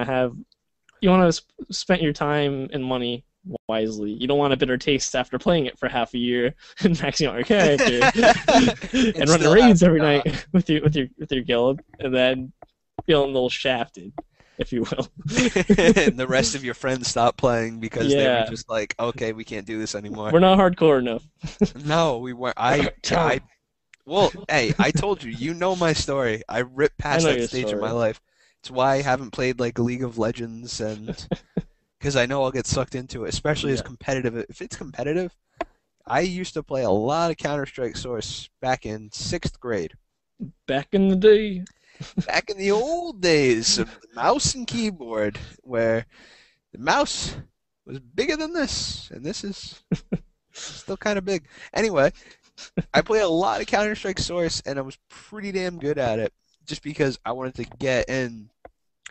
to spend your time and money wisely. You don't want a bitter taste after playing it for half a year and maxing out your character and running raids every night with your guild and then feeling a little shafted, if you will.
And the rest of your friends stop playing because they were just like, okay, we can't do this anymore.
We're not hardcore enough.
No, we weren't. Well, hey, I told you. You know my story. I ripped past that stage in my life. It's why I haven't played like League of Legends, and because I know I'll get sucked into it, especially as competitive. If it's competitive, I used to play a lot of Counter-Strike Source back in 6th grade.
Back in the day.
Back in the old days of the mouse and keyboard, where the mouse was bigger than this, and this is still kind of big. Anyway, I played a lot of Counter-Strike Source, and I was pretty damn good at it, just because I wanted to get in.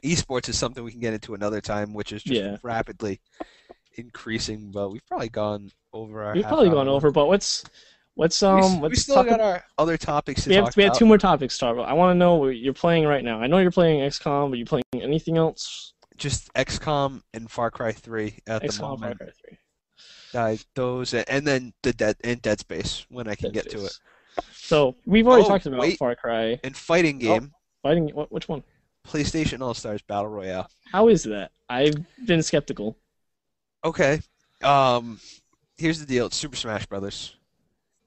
Esports is something we can get into another time, which is just rapidly increasing, but we've probably gone over our.
We've probably gone over, but we
still got our other topics to talk about.
We have 2 more topics to talk about. I want to know what you're playing right now. I know you're playing XCOM, but you're playing anything else?
just XCOM and Far Cry 3 at the
XCOM, Far
moment.
Cry 3.
Those and then Dead Space when I can
Dead
get to it.
Space. So we've already
Oh,
talked about
wait,
Far Cry.
and fighting game,
Fighting. Which one?
PlayStation All Stars Battle Royale.
How is that? I've been skeptical.
Okay, here's the deal. It's Super Smash Brothers.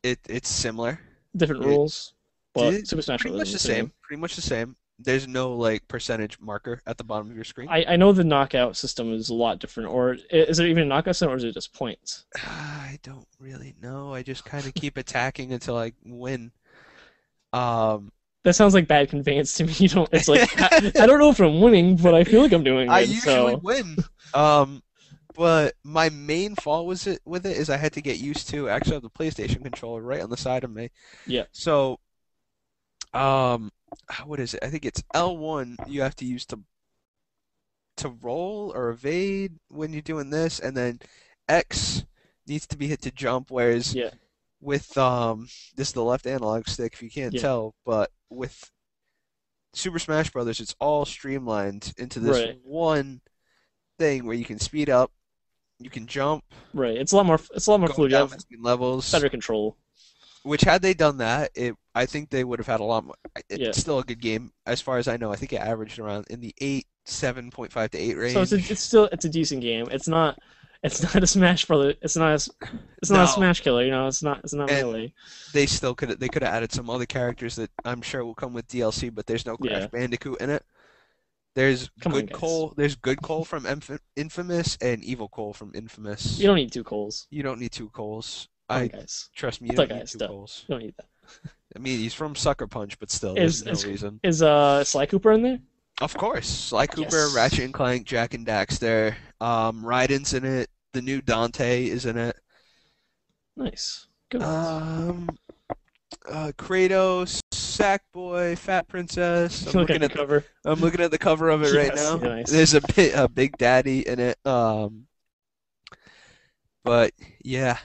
It's similar.
Different
It-
rules, but
It's
Super Smash
pretty
Bros.
much the same. Pretty much the same. There's no like percentage marker at the bottom of your screen.
I know the knockout system is a lot different, or is there even a knockout system, or is it just points?
I don't really know. I just kind of keep attacking until I win. Um,
That sounds like bad conveyance to me. You don't. It's like I don't know if I'm winning, but I feel like I'm doing
I
good.
usually
So
win. But my main fault with it is I had to get used to actually have the PlayStation controller right on the side of me.
yeah,
So, what is it? I think it's L1 you have to use to roll or evade when you're doing this, and then X needs to be hit to jump, whereas
yeah,
with this is the left analog stick if you can't
yeah.
tell, but with Super Smash Brothers it's all streamlined into this
Right.
one thing where you can speed up, you can jump,
Right. It's a lot more. It's a lot more
go
fluid. You
down
have
between levels.
better control.
Which had they done that, I think they would have had a lot more.
Yeah.
It's still a good game as far as I know. I think it averaged around in the 7.5 to 8 range.
So it's a decent game. It's not a Smash Brother. It's not a
No.
Smash killer. You know, it's not
And
Melee.
they could have added some other characters that I'm sure will come with DLC, but there's no Crash
Yeah.
Bandicoot in it. There's
Come on,
good
guys.
Cole. There's good Cole from Infamous and evil Cole from Infamous.
You don't need two Coles.
You don't need two Coles.
Come on, guys.
Trust me, you
Look,
don't need
guys,
two
don't.
Coles.
You don't need that.
I mean, he's from Sucker Punch, but still, there's no reason.
Is Sly Cooper in there?
Of course, Sly Cooper,
Yes.
Ratchet and Clank, Jack and Daxter, Raiden's in it. The new Dante is in it.
Nice. Good ones.
Kratos, Sackboy, Fat Princess.
Look at the cover.
I'm looking at the cover of it right
Yes,
now.
nice.
There's a Big Daddy in it. But yeah,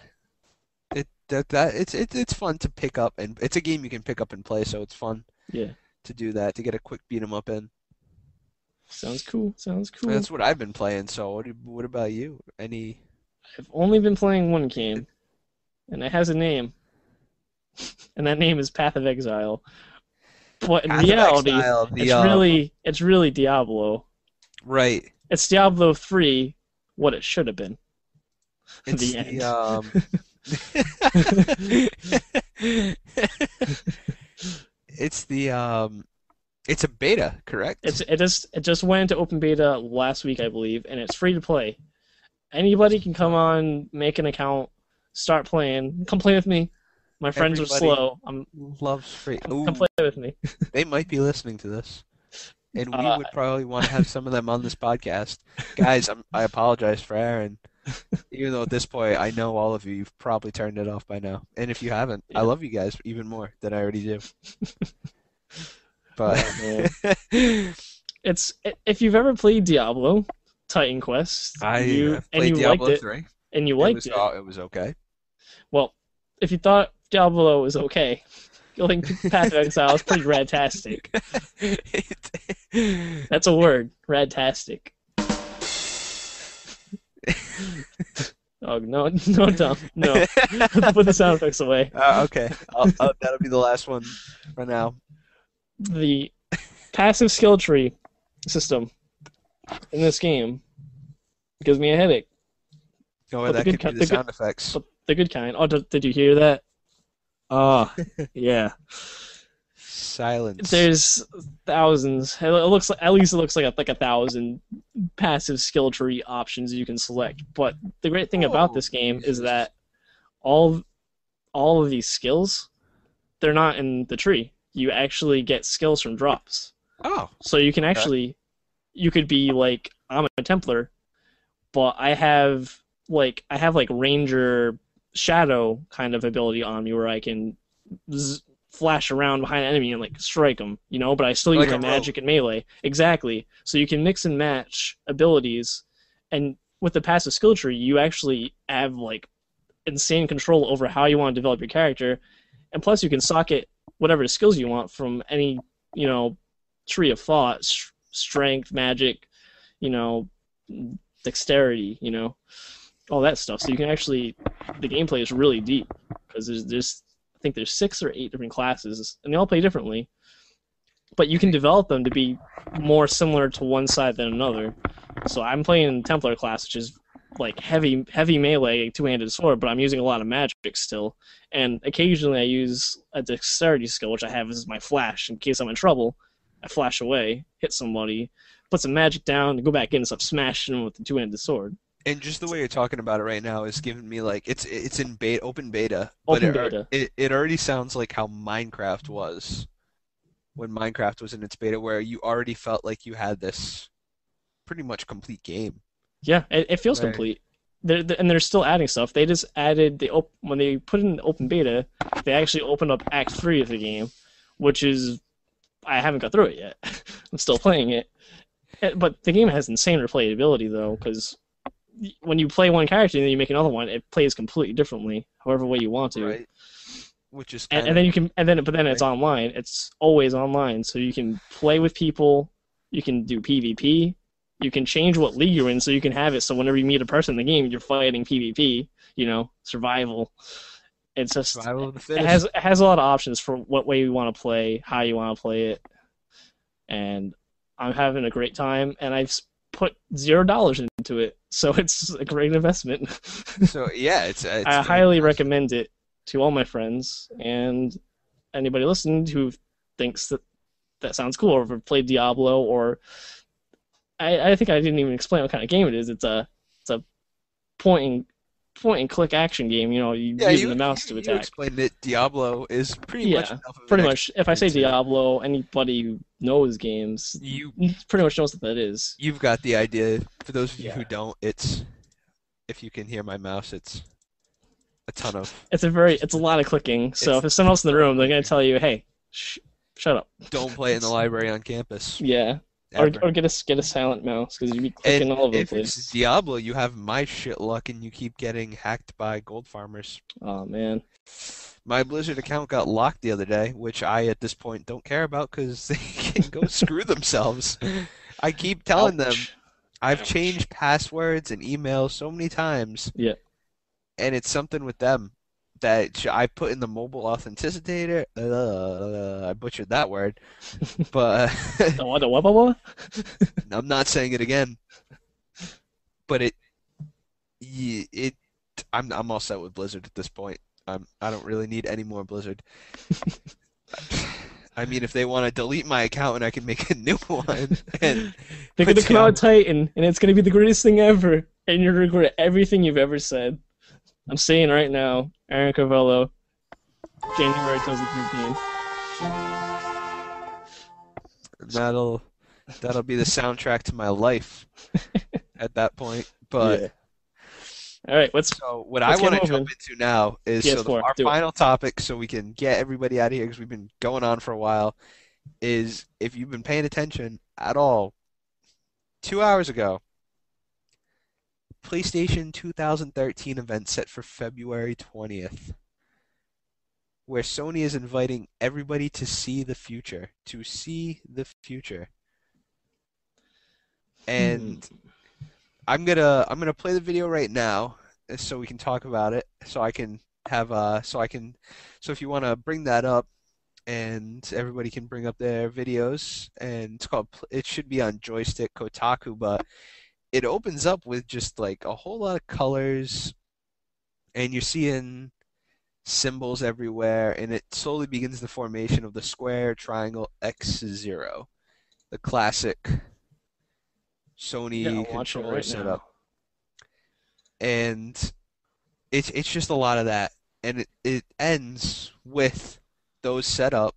it's fun to pick up, and it's a game you can pick up and play, so it's fun
Yeah.
to do that, to get a quick beat 'em up in.
Sounds cool. Sounds cool.
That's what I've been playing. So what about you? Any?
I've only been playing one game, and it has a name, and that name is Path of Exile. But in
Path of
reality,
Exile,
it's really Diablo.
right.
It's Diablo 3, what it should have been.
It's
The end.
It's a beta, correct?
It just went into open beta last week, I believe, and it's free to play. Anybody can come on, make an account, start playing. Come play with me. My friends
Everybody
are slow.
loves free. Ooh,
Come play with me.
they might be listening to this, and we
Uh,
would probably want to have some of them on this podcast. Guys, I apologize for Aaron. Even though at this point I know all of you, you've probably turned it off by now. And if you haven't, I
Yeah.
love you guys even more than I already do. But
It's if you've ever played Diablo, Titan Quest,
I
and
played
you
Diablo
liked it,
3.
and you liked it.
It was okay.
Well, if you thought Diablo was okay, you'll think Path of Exile is pretty radtastic. That's a word, radtastic. Oh no, no, Tom, no. Put the sound effects away.
Okay, that'll be the last one for now.
The passive skill tree system in this game gives me a headache.
Oh,
But
that
the
could
good
be the
ki- the
sound effects.
But the good kind. Oh, did you hear that? Oh, yeah.
Silence.
There's thousands. It looks like, at least it looks like a thousand passive skill tree options you can select. But the great thing about this game is
Jesus.
that all of these skills, they're not in the tree. You actually get skills from drops.
Oh,
So you can actually, you could be like, I'm a Templar, but I have Ranger Shadow kind of ability on me where I can flash around behind an enemy and like strike them, you know. But I still use
Like
my
a
magic and melee. Exactly. So you can mix and match abilities, and with the passive skill tree, you actually have like insane control over how you want to develop your character, and plus you can socket whatever skills you want from any, you know, tree of thought, strength, magic, you know, dexterity, all that stuff. So you can actually, the gameplay is really deep because there's I think there's 6 or 8 different classes, and they all play differently. But you can develop them to be more similar to one side than another. So I'm playing Templar class, which is like heavy melee two-handed sword, but I'm using a lot of magic still. And occasionally I use a dexterity skill, which I have as my flash in case I'm in trouble. I flash away, hit somebody, put some magic down, and go back in and start smashing them with the two-handed sword.
And just the way you're talking about it right now is giving me like it's in open beta, but
Open beta.
it already sounds like how Minecraft was when Minecraft was in its beta, where you already felt like you had this pretty much complete game.
Yeah, it feels
Right.
complete. And they're still adding stuff. They just added when they put it in open beta, they actually opened up Act 3 of the game, which is I haven't got through it yet. I'm still playing it. But the game has insane replayability though, because when you play one character and then you make another one, it plays completely differently, however way you want to.
Right. Which is
And,
kind
and then you can, but then it's online. It's always online, so you can play with people. You can do PvP. You can change what league you're in, so you can have it so whenever you meet a person in the game, you're fighting PvP. Survival. It's just
survival of the
it
fittest.
has a lot of options for what way you want to play, how you want to play it, and I'm having a great time. And I've put $0 into it, so it's a great investment.
So yeah, it's
I highly recommend it to all my friends and anybody listening who thinks that sounds cool or have played Diablo or I think I didn't even explain what kind of game it is. It's a point and click action game. You using the mouse to
you
attack.
explained it. Diablo is pretty much
Yeah,
enough of an
pretty much. If I say
explanation.
Diablo, anybody who knows games
You
pretty much knows what that is.
you've got the idea. For those of you
Yeah.
who don't, it's if you can hear my mouse, it's a ton of
It's a lot of clicking. So if there's someone else in the room, they're gonna tell you, "Hey, shut up."
don't play it in the library on campus.
Yeah. Or
Ever.
get a silent mouse because you'd be clicking
And
all over the
if it's
place.
Diablo, you have my shit luck and you keep getting hacked by gold farmers.
Oh man.
My Blizzard account got locked the other day, which I at this point don't care about because they can go screw themselves. I keep telling them
Ouch.
I've
Ouch.
changed passwords and emails so many times,
Yeah.
and it's something with them that I put in the mobile authenticator. I butchered that word, but
The what? The what?
I'm not saying it again. But it I'm all set with Blizzard at this point. I don't really need any more Blizzard. I mean, if they want to delete my account and I can make a new one, and
They're
put
gonna come
down-
out Titan, and it's gonna be the greatest thing ever, and you're gonna regret everything you've ever said. I'm saying right now, Aaron Cavello, January 2013.
that'll be the soundtrack to my life at that point. But
Yeah. All right, let's
what I
get
want to
moving.
jump into now is
PS4,
our
do it.
final topic, so we can get everybody out of here because we've been going on for a while. Is if you've been paying attention at all, 2 hours ago, PlayStation 2013 event set for February 20th, where Sony is inviting everybody to see the future, And I'm gonna play the video right now so we can talk about it. So I can have so if you want to bring that up and everybody can bring up their videos, and it should be on Joystick Kotaku, but it opens up with just like a whole lot of colors and you're seeing symbols everywhere, and it slowly begins the formation of the square, triangle, X0, the classic Sony
Yeah, watch it
controller
right
setup. And it's just a lot of that, and it ends with those set up,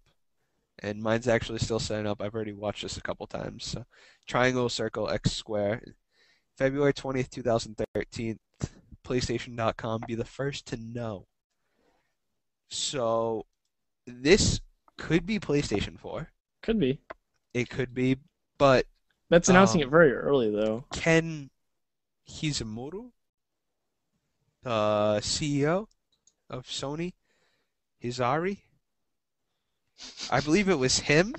and mine's actually still setting up. I've already watched this a couple times. So, triangle, circle, X square, February 20th, 2013. PlayStation.com, be the first to know. So this could be PlayStation 4.
Could be.
It could be, but
That's announcing it very early though.
Ken Hizumura, CEO of Sony, Hizari, I believe it was him.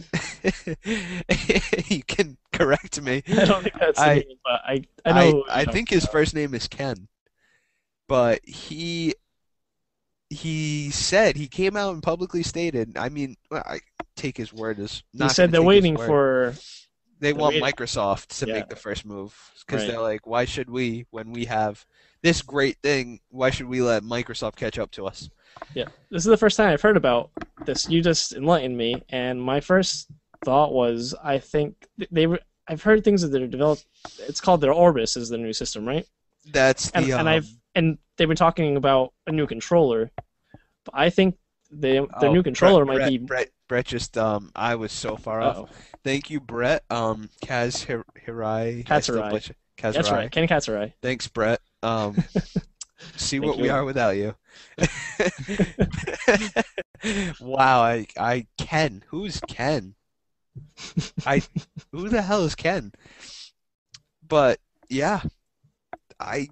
You can correct me.
I don't think that's the
I
name, but I know what
I
you're
think
talking
his
about.
first name is Ken, but he came out and publicly stated. I mean, well, I take his word as
He
not going
said
to take his word. They
they're
want
waiting.
Microsoft to
Yeah,
make the first move because
right.
they're like, why should we when we have this great thing? Why should we let Microsoft catch up to us?
Yeah, this is the first time I've heard about this. You just enlightened me, and my first thought was, I think they were. I've heard things that they're developed. It's called their Orbis is the new system, right?
That's
And
the
they've been talking about a new controller. But I think their
oh
new controller might be.
Brett just I was so far off.
Oh,
Thank you, Brett. Hirai. I still
Katsurai.
butcher
That's right,
Kazurai.
Ken Katsurai.
Thanks, Brett. See
Thank
what we
you.
are without you. Wow, I Ken. Who's Ken? I who the hell is Ken? But yeah, I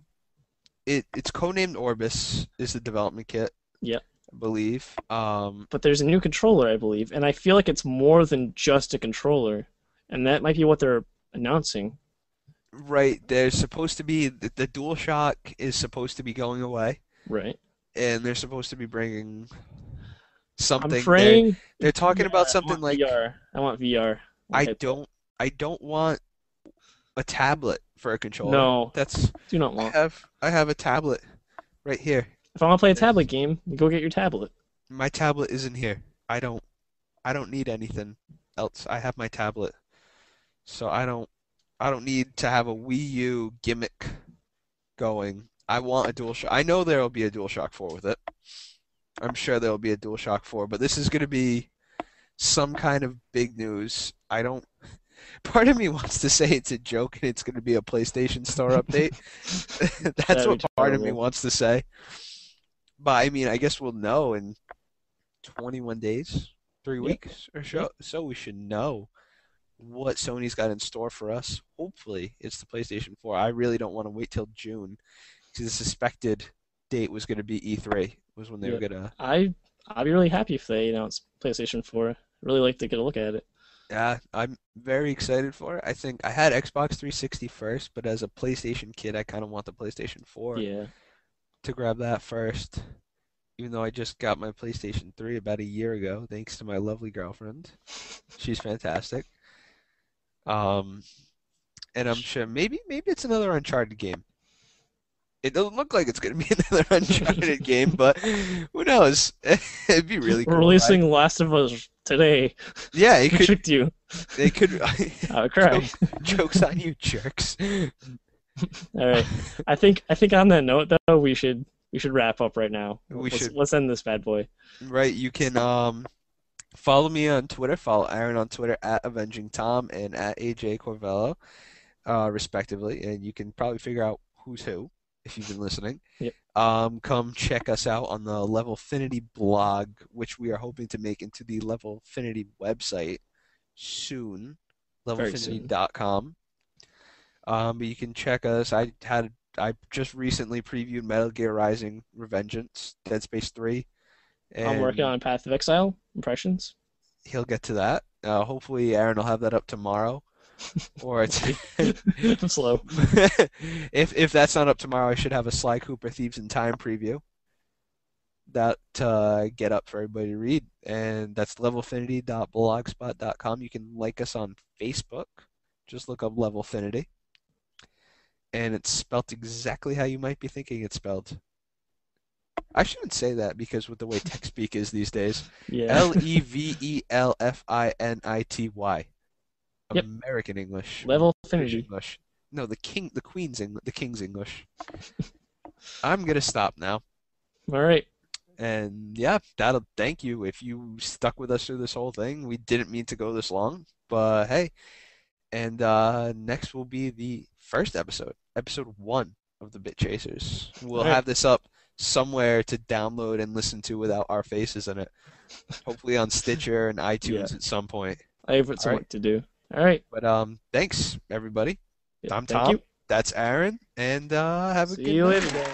it's codenamed Orbis is the development kit,
Yeah,
I believe.
but there's a new controller, I believe, and I feel like it's more than just a controller, and that might be what they're announcing.
Right, there's supposed to be the DualShock is supposed to be going away,
Right.
and they're supposed to be bringing
I'm
something.
praying
They're talking about
VR. I
something
want
like
VR. I want VR.
I
Headset.
don't I don't want a tablet for a controller.
No,
That's
do not want.
I have a tablet right here.
If I want to play a tablet
There's,
game, you go get your tablet.
my tablet is in here. I don't need anything else. I have my tablet. So I don't need to have a Wii U gimmick going. I want a DualShock. I know there will be a DualShock 4 with it. I'm sure there will be a DualShock 4, but this is going to be some kind of big news. I don't Part of me wants to say it's a joke and it's going to be a PlayStation Store update. That's
That'd
what
be
part of me
terrible.
wants to say. But I mean, I guess we'll know in 21 days, three
Yep.
weeks or
Yep.
so. So we should know what Sony's got in store for us. Hopefully, it's the PlayStation 4. I really don't want to wait till June because the suspected date was going to be E3 was when they were
Yep.
gonna.
I'd be really happy if they announced PlayStation 4. I'd really like to get a look at it.
Yeah, I'm very excited for it. I think I had Xbox 360 first, but as a PlayStation kid, I kind of want the PlayStation 4
Yeah.
to grab that first. Even though I just got my PlayStation 3 about a year ago, thanks to my lovely girlfriend. She's fantastic. Um, and I'm sure maybe it's another Uncharted game. It doesn't look like it's gonna be another Uncharted game, but who knows? It'd be really
We're
cool.
releasing Last of Us today.
Yeah,
We tricked you.
they could
I would cry.
jokes on you jerks.
All right. I think on that note though, we should wrap up right now.
We should,
Let's end this bad boy.
right? You can follow me on Twitter. Follow Aaron on Twitter at Avenging Tom and at AJ Corvello, respectively, and you can probably figure out who's who if you've been listening.
Yep.
Come check us out on the Levelfinity blog, which we are hoping to make into the Levelfinity website soon,
Very soon.
levelfinity.com. But you can check us. I just recently previewed Metal Gear Rising: Revengeance, Dead Space 3,
I'm working
and
on Path of Exile impressions.
he'll get to that. Hopefully, Aaron will have that up tomorrow, or it's
I'm slow.
if that's not up tomorrow, I should have a Sly Cooper Thieves in Time preview that get up for everybody to read, and that's levelfinity.blogspot.com. You can like us on Facebook. Just look up Levelfinity, and it's spelt exactly how you might be thinking it's spelled. I shouldn't say that because with the way tech speak is these days.
Yeah.
Levelfinity.
Yep.
American English.
Level
British
affinity.
English. No, the King's English. I'm gonna stop now.
All right.
And yeah, that'll thank you if you stuck with us through this whole thing. We didn't mean to go this long, but hey. And next will be the first episode 1 of the Bit Chasers. We'll
All right.
have this up somewhere to download and listen to without our faces in it. Hopefully on Stitcher and iTunes
Yeah.
at some point.
I have some
All
work
right.
to do. All right.
But thanks everybody.
Yeah,
I'm
thank
Tom.
you.
That's Aaron, and have a
See
good
you
night.
later, guys.